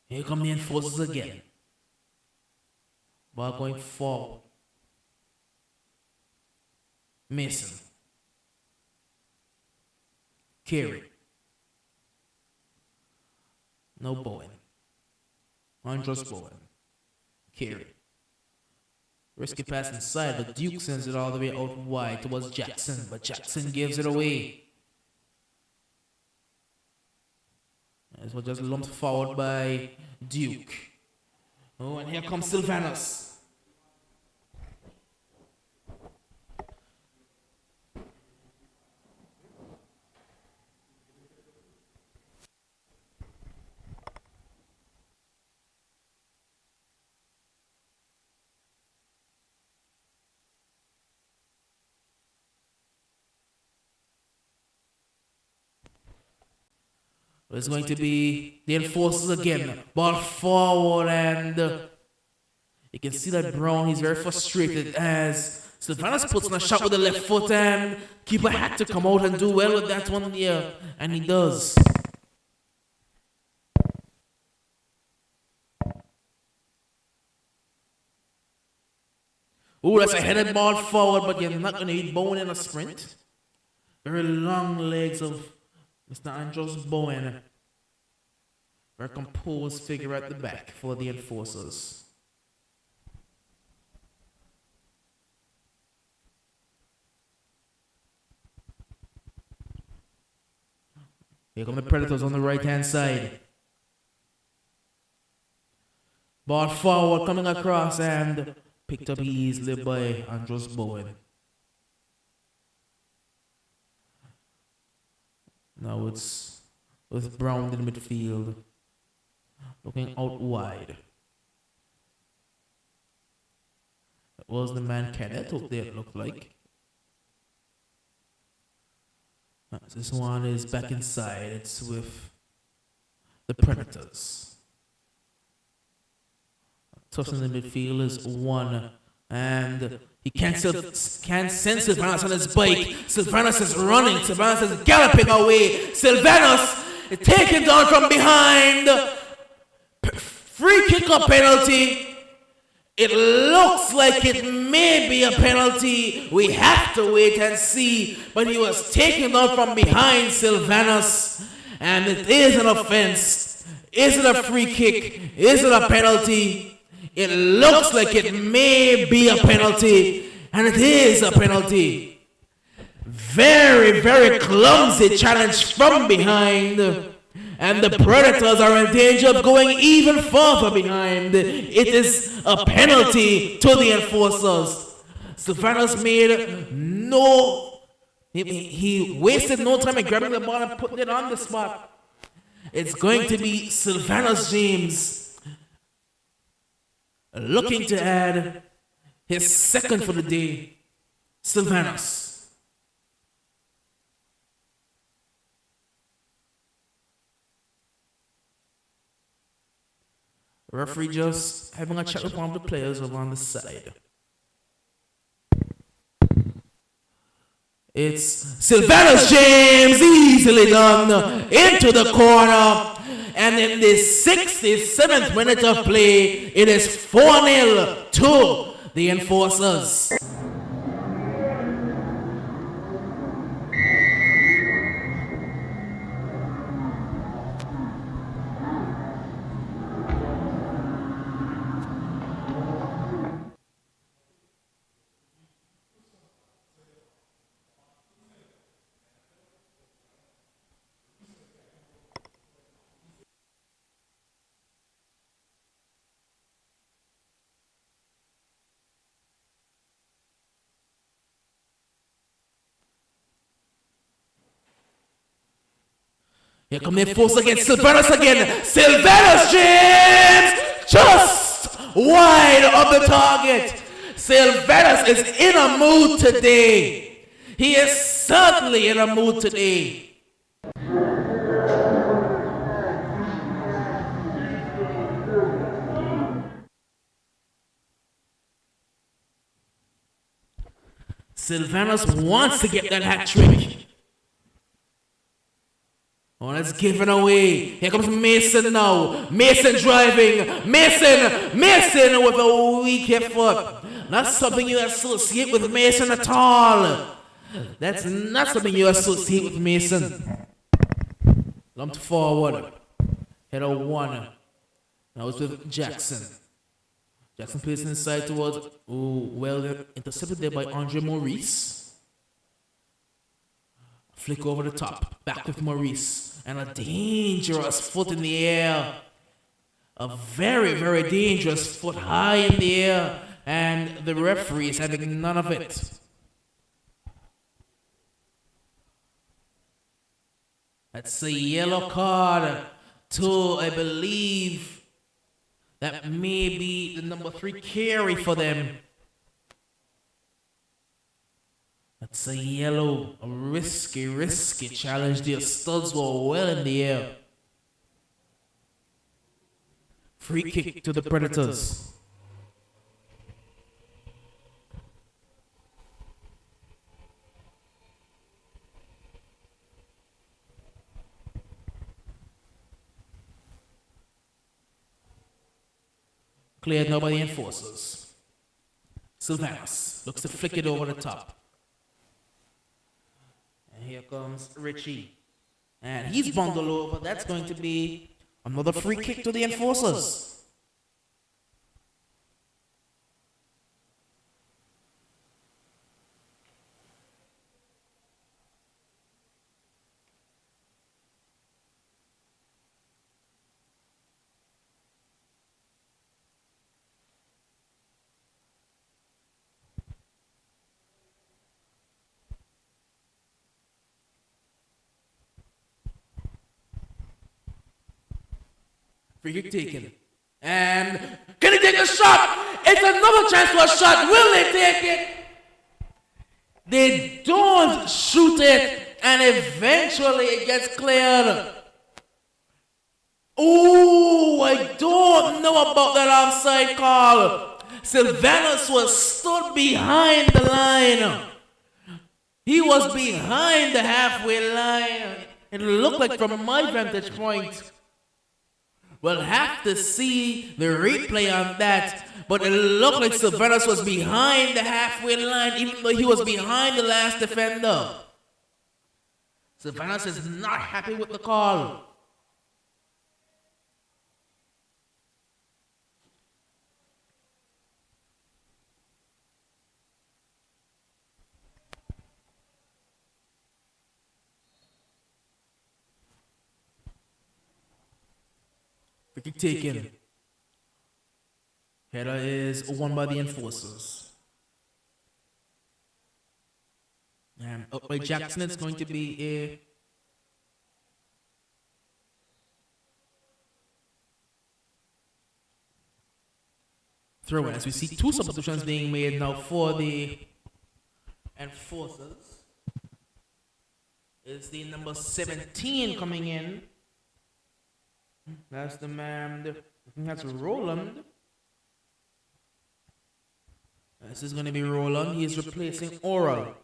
Here come the enforcers again. Ball going forward. Mason. Carey. No Bowen. Andros Bowen. Carey. Risky pass inside, but Duke sends it all the way out wide towards Jackson, but Jackson gives it away. This was just lumped forward by Duke. Oh, and here comes Sylvanus. It's going to be the enforcers again. Ball forward, and you can see that Brown, he's very frustrated as Sylvanus puts on a shot with the left foot, and keeper had to come out and do well with that one here, and he does. Oh, that's a headed ball forward, but you're not going to hit Bowen in a sprint. Very long legs of Mr. Andros Bowen. Very composed figure at the back for the enforcers. Here come the Predators on the right-hand side. Ball forward, coming across, and picked up easily by Andros Bowen. Now it's with Brown in the midfield, looking out wide. That was the man Cadet up there, it looked like. This one is back inside. It's with the Predators. Tossing the midfielders, one. And he can't send Sylvanas on his bike. Sylvanas is running. Sylvanas is galloping away. Sylvanas is taken down from behind. Free kick or penalty. It looks like it may be a penalty. We have to wait and see. But he was taken down from behind Sylvanas. And it is an offense. Is it a free kick? Is it a penalty? It looks like it may be a penalty. And it is a penalty. Very, very clumsy challenge from behind. And the Predators are in danger of going even further behind. It is a penalty to the enforcers. Sylvanas made no... He wasted no time in grabbing the ball and putting it on the spot. It's going to be Sylvanas James looking to add his second for the day. Sylvanas. Referee just having a chat with one of the players over on the side. It's Sylvanas James, easily done into the corner. And in the 67th minute of play, it is 4-0 to the enforcers. Here come the force against Sylvanas again. Sylvanas James just wide of the target. Sylvanas is in a mood today. He is certainly in a mood today. Sylvanas wants to get that hat trick. Oh, that's given away. Here comes Mason now. Mason driving. Mason with a weak hip foot. Not something you associate with Mason at all. That's not something you associate with Mason. Lumped forward. Header one. Now it's with Jackson. Jackson plays inside towards, intercepted there by Andre Maurice. Flick over the top. Back with Maurice. And a dangerous foot in the air. A very, very dangerous foot high in the air. And the referee is having none of it. That's a yellow card to, I believe, that may be the number 3 carry for them. That's a yellow, a risky challenge. Their studs were well in the air. Free kick to the Predators. Cleared now by the enforcers. Sylvanas looks to flick it over the top. And here comes Richie. And he's bundled over. That's going to be another free kick to the enforcers. Free kick taken. And can he take a shot? It's another chance for a shot. Will they take it? They don't shoot it. And eventually it gets cleared. Oh, I don't know about that offside call. Sylvanus was stood behind the line. He was behind the halfway line. It looked like from my vantage point. We'll have to see the replay on that. But it looked like Sylvanus was behind the halfway line, even though he was behind the last defender. Sylvanus is not happy with the call. Kick taken. Header is won by the enforcers. And up by Jackson, it's going to be a throw in. As we see two substitutions being made now for the enforcers. It's the number 17 coming in. That's the man. That's Roland. This is going to be Roland. He is replacing Oral.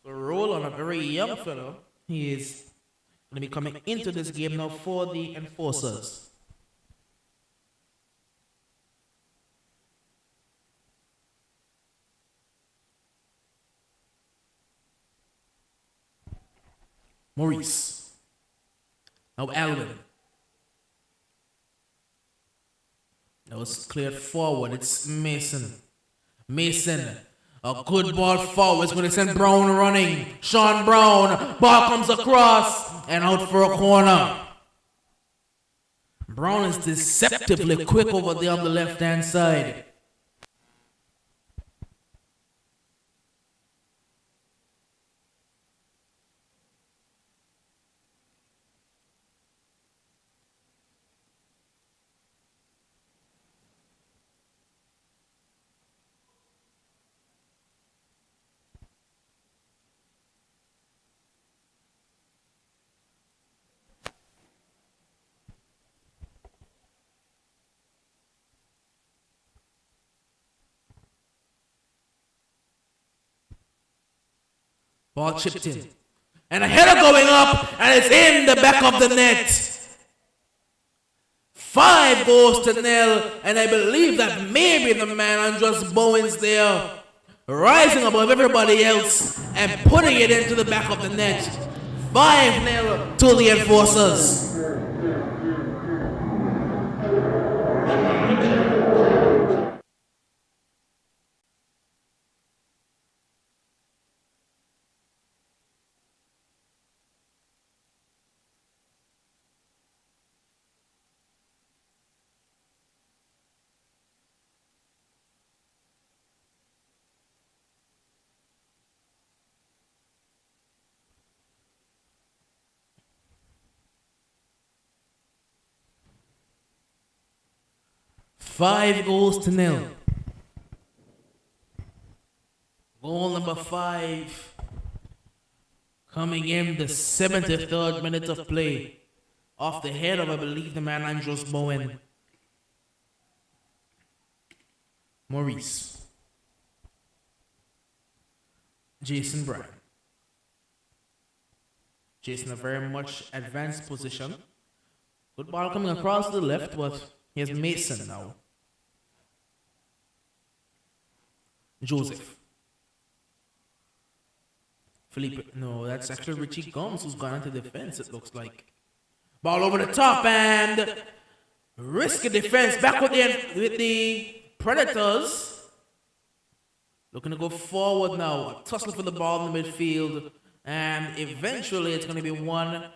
So Roland, a very young fellow, he is going to be coming into this game now for the enforcers. Maurice. Now Alvin. Now it's cleared forward. It's Mason. Mason. A good ball forward. It's going to send Brown running. Sean Brown. Ball comes across and out for a corner. Brown is deceptively quick over there on the left-hand side. Ball chipped in. And a header going up, and it's in the back of the net. 5-0, and I believe that maybe the man Andros Bowen's there, rising above everybody else and putting it into the back of the net. 5-0 to the enforcers. Five goals to nil. Goal number 5 coming in the 73rd minute of play off the head of, I believe, the man Andros Bowen. Maurice. Jason Brown. Jason, a very much advanced position. Good ball coming across the left, but here's Mason now. Joseph. Felipe. No, that's actually Richie Gomes who's gone into defense, it looks like. Ball over the top and risky defense back with the Predators. Looking to go forward now. Tussle for the ball in the midfield. And eventually it's going to be won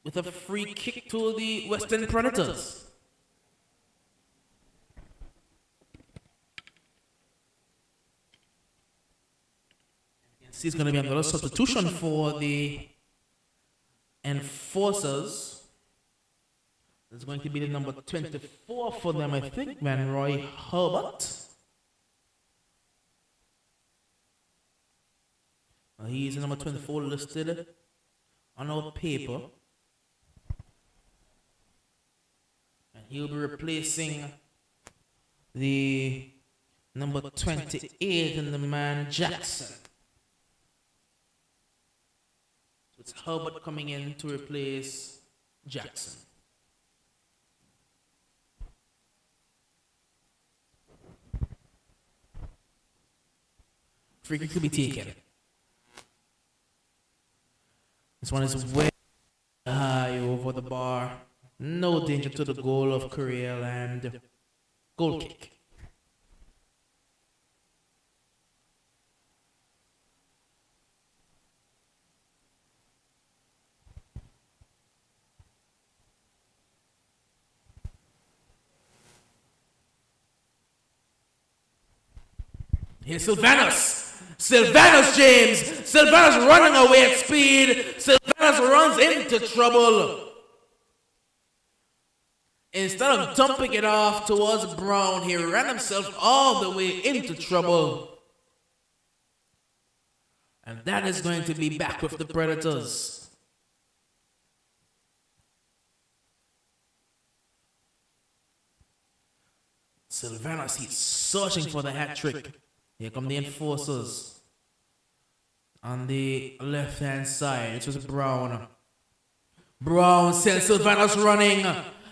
with a free kick to the Western Predators. It's going to be another substitution for the enforcers. It's going to be the number 24 for them, I think, man, Roy Herbert. He's the number 24 listed. on our paper. And he'll be replacing the number 28 in the man Jackson. So it's Herbert coming in to replace Jackson. Free kick to be taken. This one is way high over the bar. No danger to the goal of Korea and goal kick. Here's Sylvanus. Sylvanus James. Sylvanus running away at speed. Sylvanus runs into trouble. Instead of dumping it off towards Brown, he ran himself all the way into trouble. And that is going to be back with the Predators. Sylvanus, he's searching for the hat trick. Here come the enforcers. On the left-hand side, it was Brown. Brown sends Sylvanus running.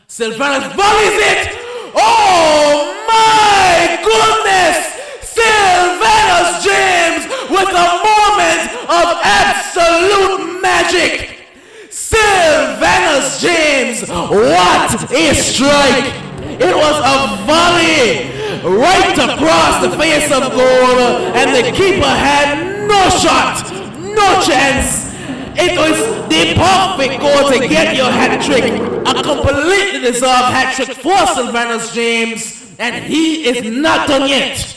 Sylvanus volleys it! Oh my goodness! Sylvanus James with a moment of absolute magic! Sylvanus James, what a strike! It was a volley right across the face of goal, and the keeper had no shot, no chance. It was the perfect goal to get your hat trick. A completely deserved hat trick for Sylvanus James, and he is not done yet.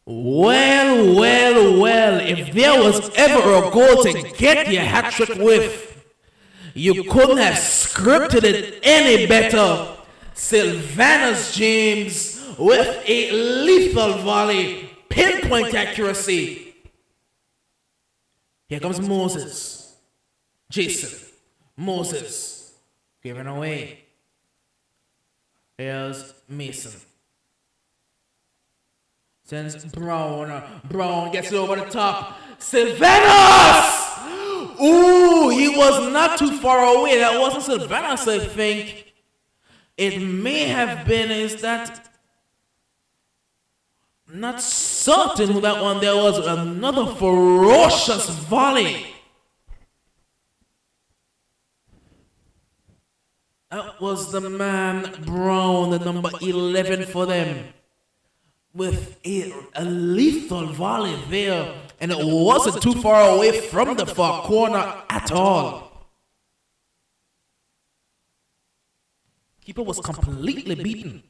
Well, if there was ever a goal to get your hat trick with, you couldn't have scripted it any better. Sylvanus James with a lethal volley, pinpoint accuracy. Here comes Moses. Jason. Moses. Giving away. Here's Mason. Sends Brown. Brown gets it over the top. Sylvanus! Ooh, he was not too far away. That wasn't Sylvanus, I think. It may have been, is that... Not certain who that one. There was another ferocious volley. That was the man Brown, the number 11 for them. With a lethal volley there, and it wasn't too far away from the far corner at all. Keeper was completely beaten.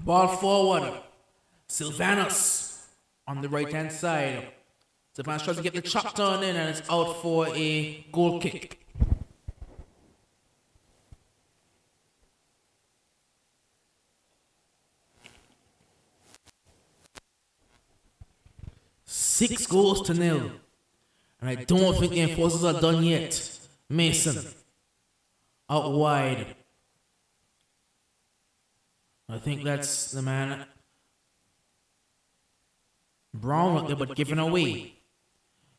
Ball forward. Sylvanus on the right-hand side. Sylvanus tries to get the chop turn in, and it's out for a goal kick. Six goals to nil. And I don't think the enforcers are done yet. Mason. Out wide. I think that's the man Brown out there, but giving away.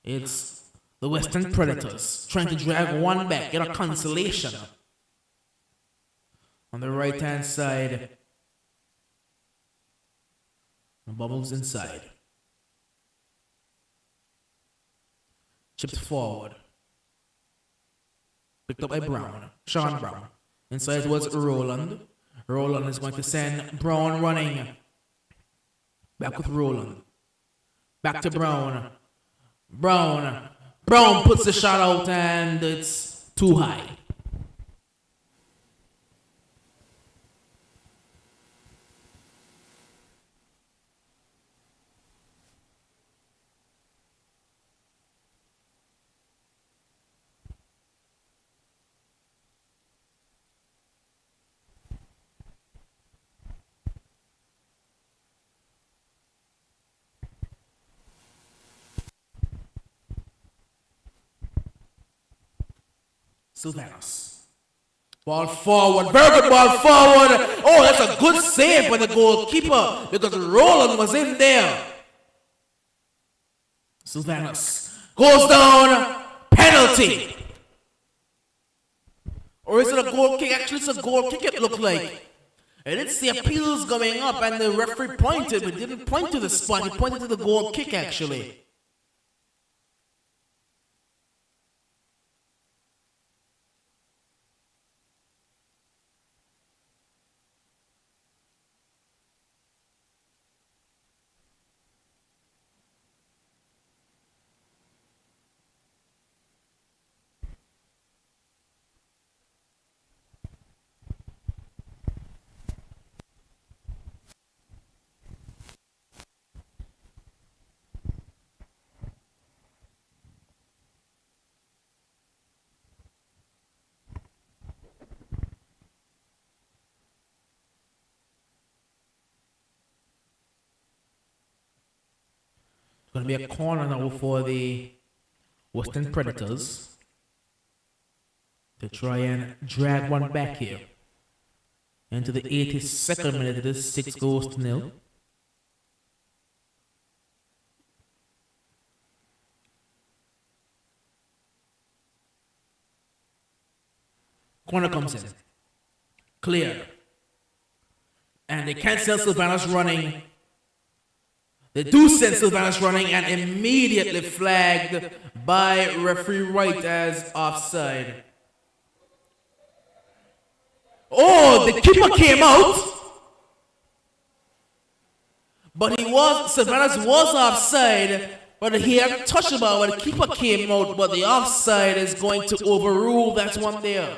It's the Western Predators trying to drag one back, get a consolation. On the right-hand side, the ball moves inside. Chipped forward. Picked up by Brown. Sean Brown. Inside was Roland. Roland is going to send Brown running. Back with Roland. Back to Brown. Brown. Brown puts the shot out and it's too high. Sylvanus. Ball forward. Very good ball forward. Oh, that's a good save by the goalkeeper because Roland was in there. Sylvanus goes down. Penalty. Or is it a goal kick? Actually, it's a goal kick, it looked like. I didn't see appeals going up and the referee pointed, but didn't point to the spot. He pointed to the goal kick, actually. Going to be a corner now for the Western Predators to try and drag one back here. Into the 82nd minute, it is 6-0. Corner comes in. Clear. And they cancel Sylvanus running. They do send Sylvanus running and immediately flagged by referee Wright as offside. Oh, the keeper came out. But Sylvanus was offside, but he hadn't touched the ball when the keeper came out, but the offside is going to overrule that one there.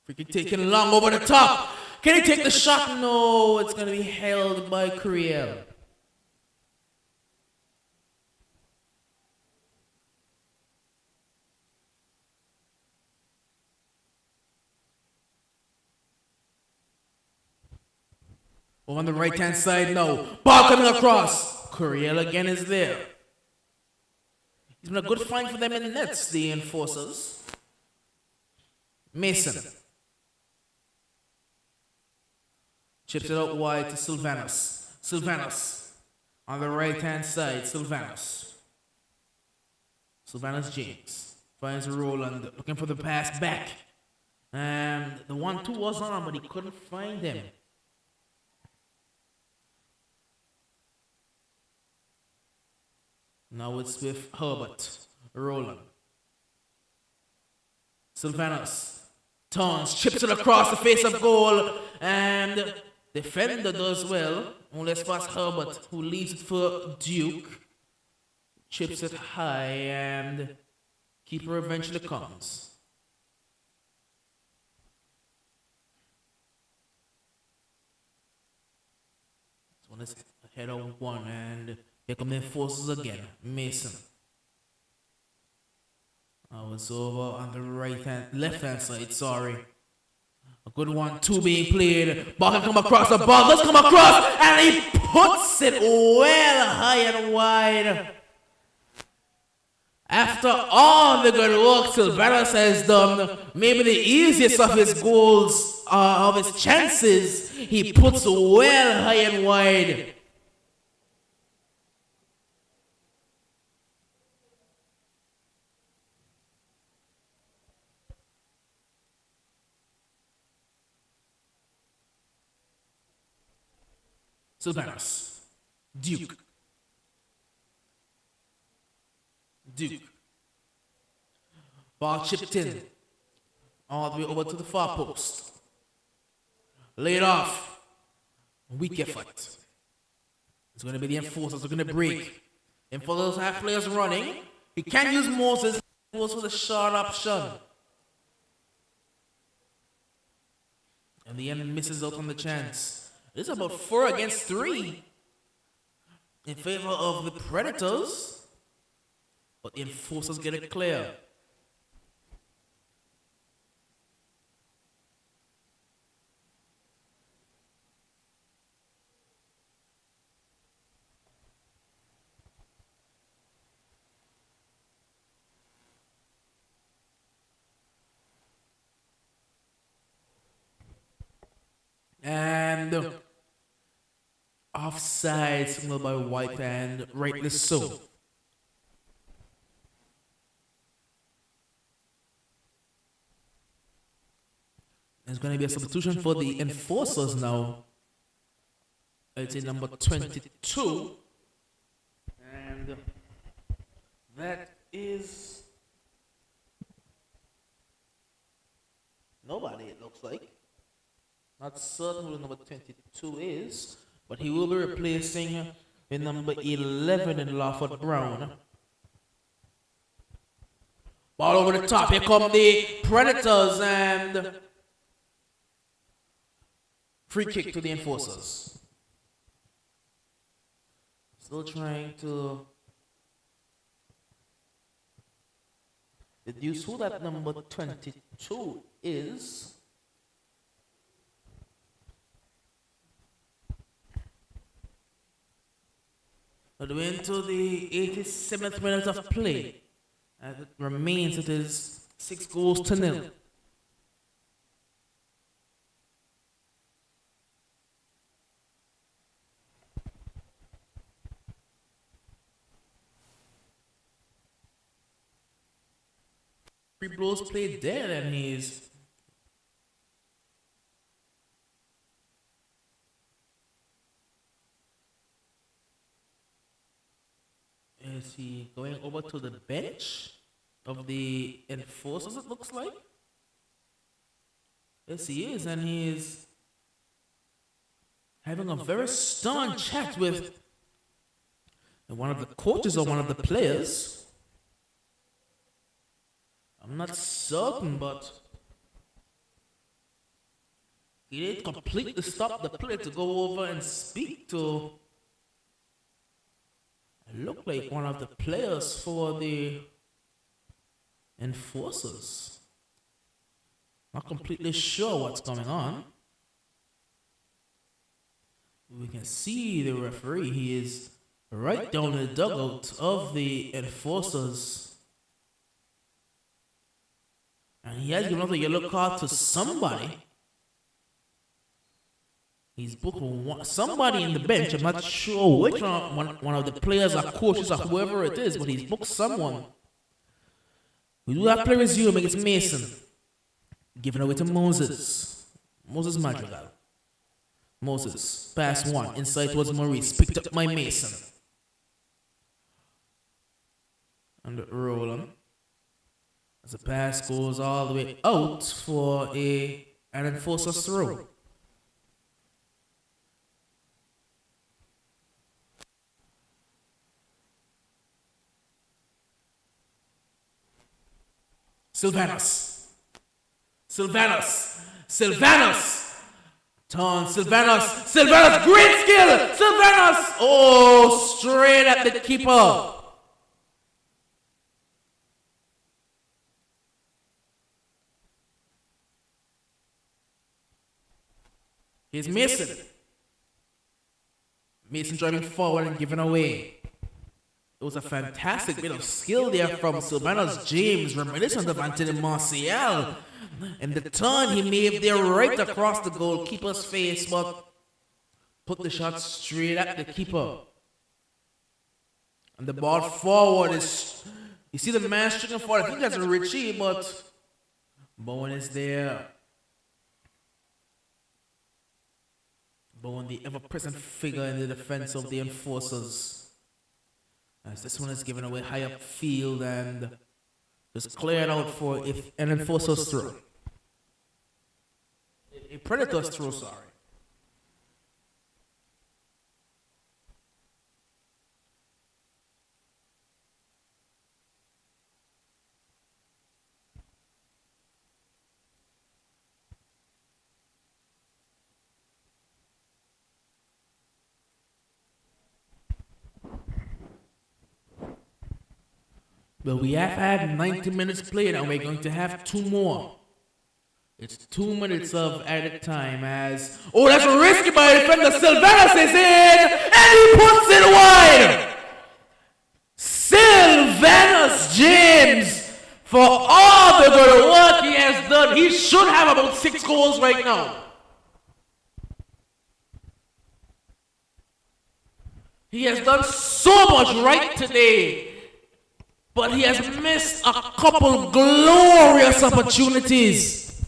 Freaking taking long over the top. Can he take the shot? No, it's going to be held by Creel. On the right-hand side, no. Ball coming across. Creel again is there. It's been a good find for them in the nets, the enforcers. Mason. Chips it out wide to Sylvanus. Sylvanus. On the right-hand side, Sylvanus. Sylvanus James. Finds Roland. Looking for the pass back. And the 1-2 was on, but he couldn't find him. Now it's with Herbert. Roland. Sylvanus. Turns. Chips it across the face of goal. And defender does well, only as far as Herbert, who leaves it for Duke. Chips it high and keeper eventually comes. This one is ahead of one and here come the enforcers again. Mason. Oh, it's over on the left-hand side, sorry. A good 1-2 being played. Ball can come across the ball. Let's come across. And he puts it well high and wide. After all the good work Sylvanus has done, maybe the easiest of his goals, of his chances, he puts well high and wide. Sylvanus. Duke. Ball chipped in. All the way over to the far post. Laid off. Weak effort. It's going to be the enforcers. They're going to break. And for those half players running, he can't use Moses. Goes for the short option. And the end misses out on the chance. This is about 4 against 3 in favor of the Predators. But the enforcers get it clear. And offside signal by White, and rightly so. There's going to be a substitution for the enforcers now. It's in number 22. And that is nobody, it looks like. Not certain who number 22 is, but he will be replacing the number 11 in Lawford Brown. Ball over the top. Here come the Predators, and free kick to the enforcers. Still trying to deduce who that number 22 is. But we're into the 87th minute of play. As it remains, it is 6-0. Free blows played dead, and he's is he going over to the bench of the enforcers, it looks like? Yes, he is, and he is having a very stern chat with one of the coaches or one of the players. I'm not certain, but he didn't completely stop the play to go over and speak to, it looked like one of the players for the enforcers. Not completely sure what's going on. We can see the referee. He is right down in the dugout of the enforcers. And he has given out a yellow card to somebody. He's booked somebody in the bench. I'm not sure which one of the players or coaches or whoever it is, but he's booked someone. We do have players here. It's Mason. Giving away to Moses. Moses Madrigal. Moses. Pass one. Inside towards Maurice. Picked up by Mason. And Roland. As the pass goes all the way out for an enforcer's throw. Sylvanus. Turn, Sylvanus, great skill! Sylvanus! Oh, straight at the keeper. Here's Mason. Mason driving forward and giving away. It was a fantastic bit of skill there from Sylvanus James, reminiscent of Anthony Martial. And the turn he made there right across the goalkeeper's face, but put the shot straight at the keeper. And the ball forward is, you see the man stricken forward. I think that's Richie, but Bowen is there. Bowen, the ever-present figure in the defense of the enforcers. As this one is given away high up field and just cleared out for an enforcer's throw. A Predator's throw, sorry. But we have had 90 minutes played and we're going to have 2 more. It's 2 minutes of added time as... Oh, that's risky by defender. Sylvanus is in and he puts it wide. Sylvanus James, for all the good work he has done, he should have about 6 goals right now. He has done so much right today, but he has missed a couple glorious opportunities.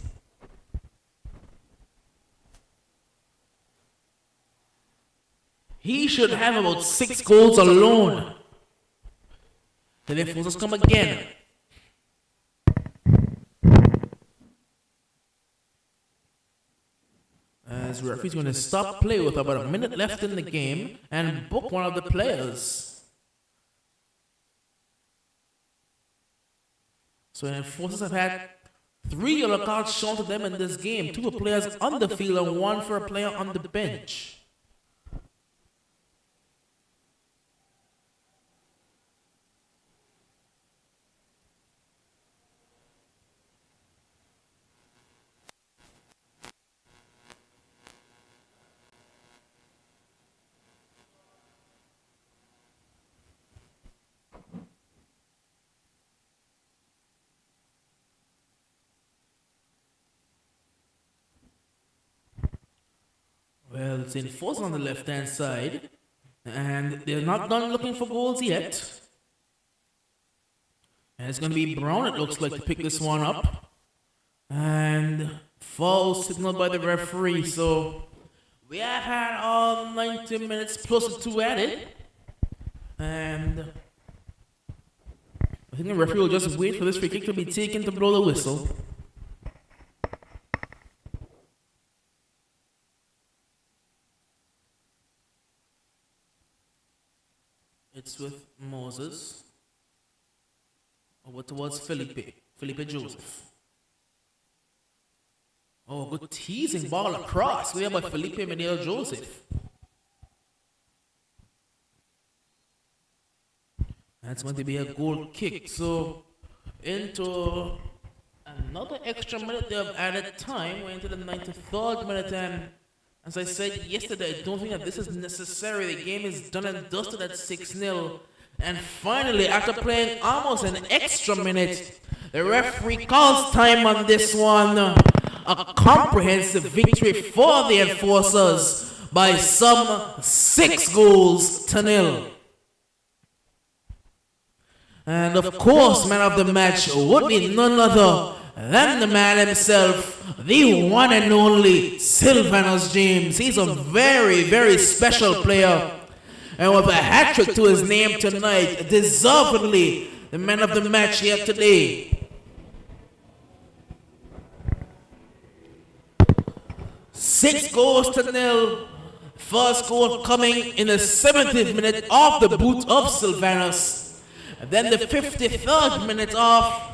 He should have about 6 goals alone. Then the forces come again. As referee's going to stop play with about a minute left in the game and book one of the players. So the enforcers have had 3 yellow cards shown to them in this game. 2 players on the field and 1 for a player on the bench. Well, it's enforced on the left-hand side, and they're not done looking for goals yet. And it's going to be Brown, it looks like, to pick this one up. And foul signaled by the referee, so we have had all 90 minutes plus 2 added. And I think the referee will just wait for this free kick to be taken to blow the whistle. It's with Moses. Over towards Felipe Joseph. Oh, good teasing ball across. We have by Felipe Menil Joseph. That's going to be a goal kick. So, into another extra minute they have added time. We're into the 93rd minute, and as I said yesterday, I don't think that this is necessary. The game is done and dusted at 6-0. And finally, after playing almost an extra minute, the referee calls time on this one. A comprehensive victory for the enforcers by some 6 goals to 0. And of course, man of the match would be none other than the man himself, the one and only Sylvanus James. He's a very, very special player. And with a hat-trick to his name tonight, deservedly the man of the match here today. 6 goals to 0. First goal coming in the 70th minute off the boot of Sylvanus. And then the 53rd minute off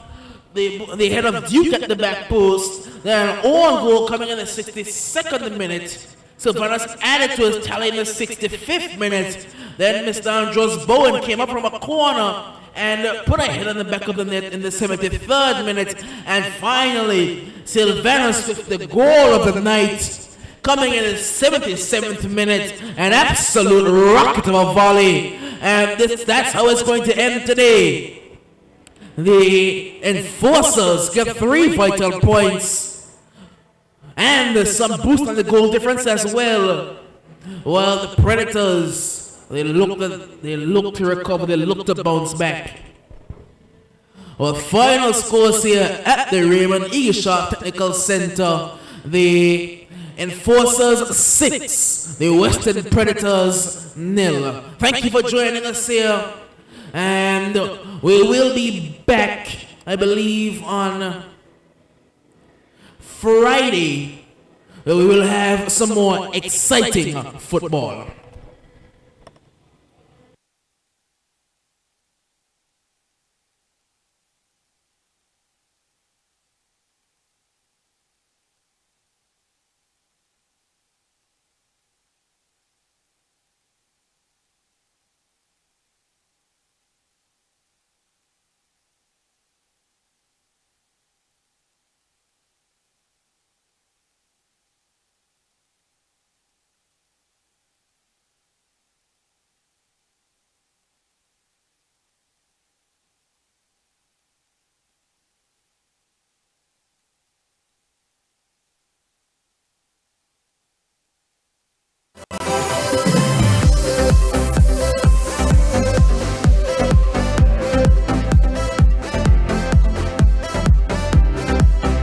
the head of Duke at the back post. Then an own goal coming in the 62nd minute. Sylvanus added to his tally in the 65th minute. Then Mr. Andros Bowen came up from a corner and put a head on the back of the net in the 73rd minute. And finally, Sylvanus with the goal of the night. Coming in the 77th minute, an absolute rocket of a volley. And that's how it's going to end today. The enforcers get 3 vital points. And some boost on the goal difference as well. While the Predators, they look to recover, they look to bounce back. Well, final scores here at the Raymond Eagleshaw Technical Center. The Enforcers 6, the Western Predators 0. Thank you for joining us here. And we will be back, I believe, on Friday. We will have some more exciting football.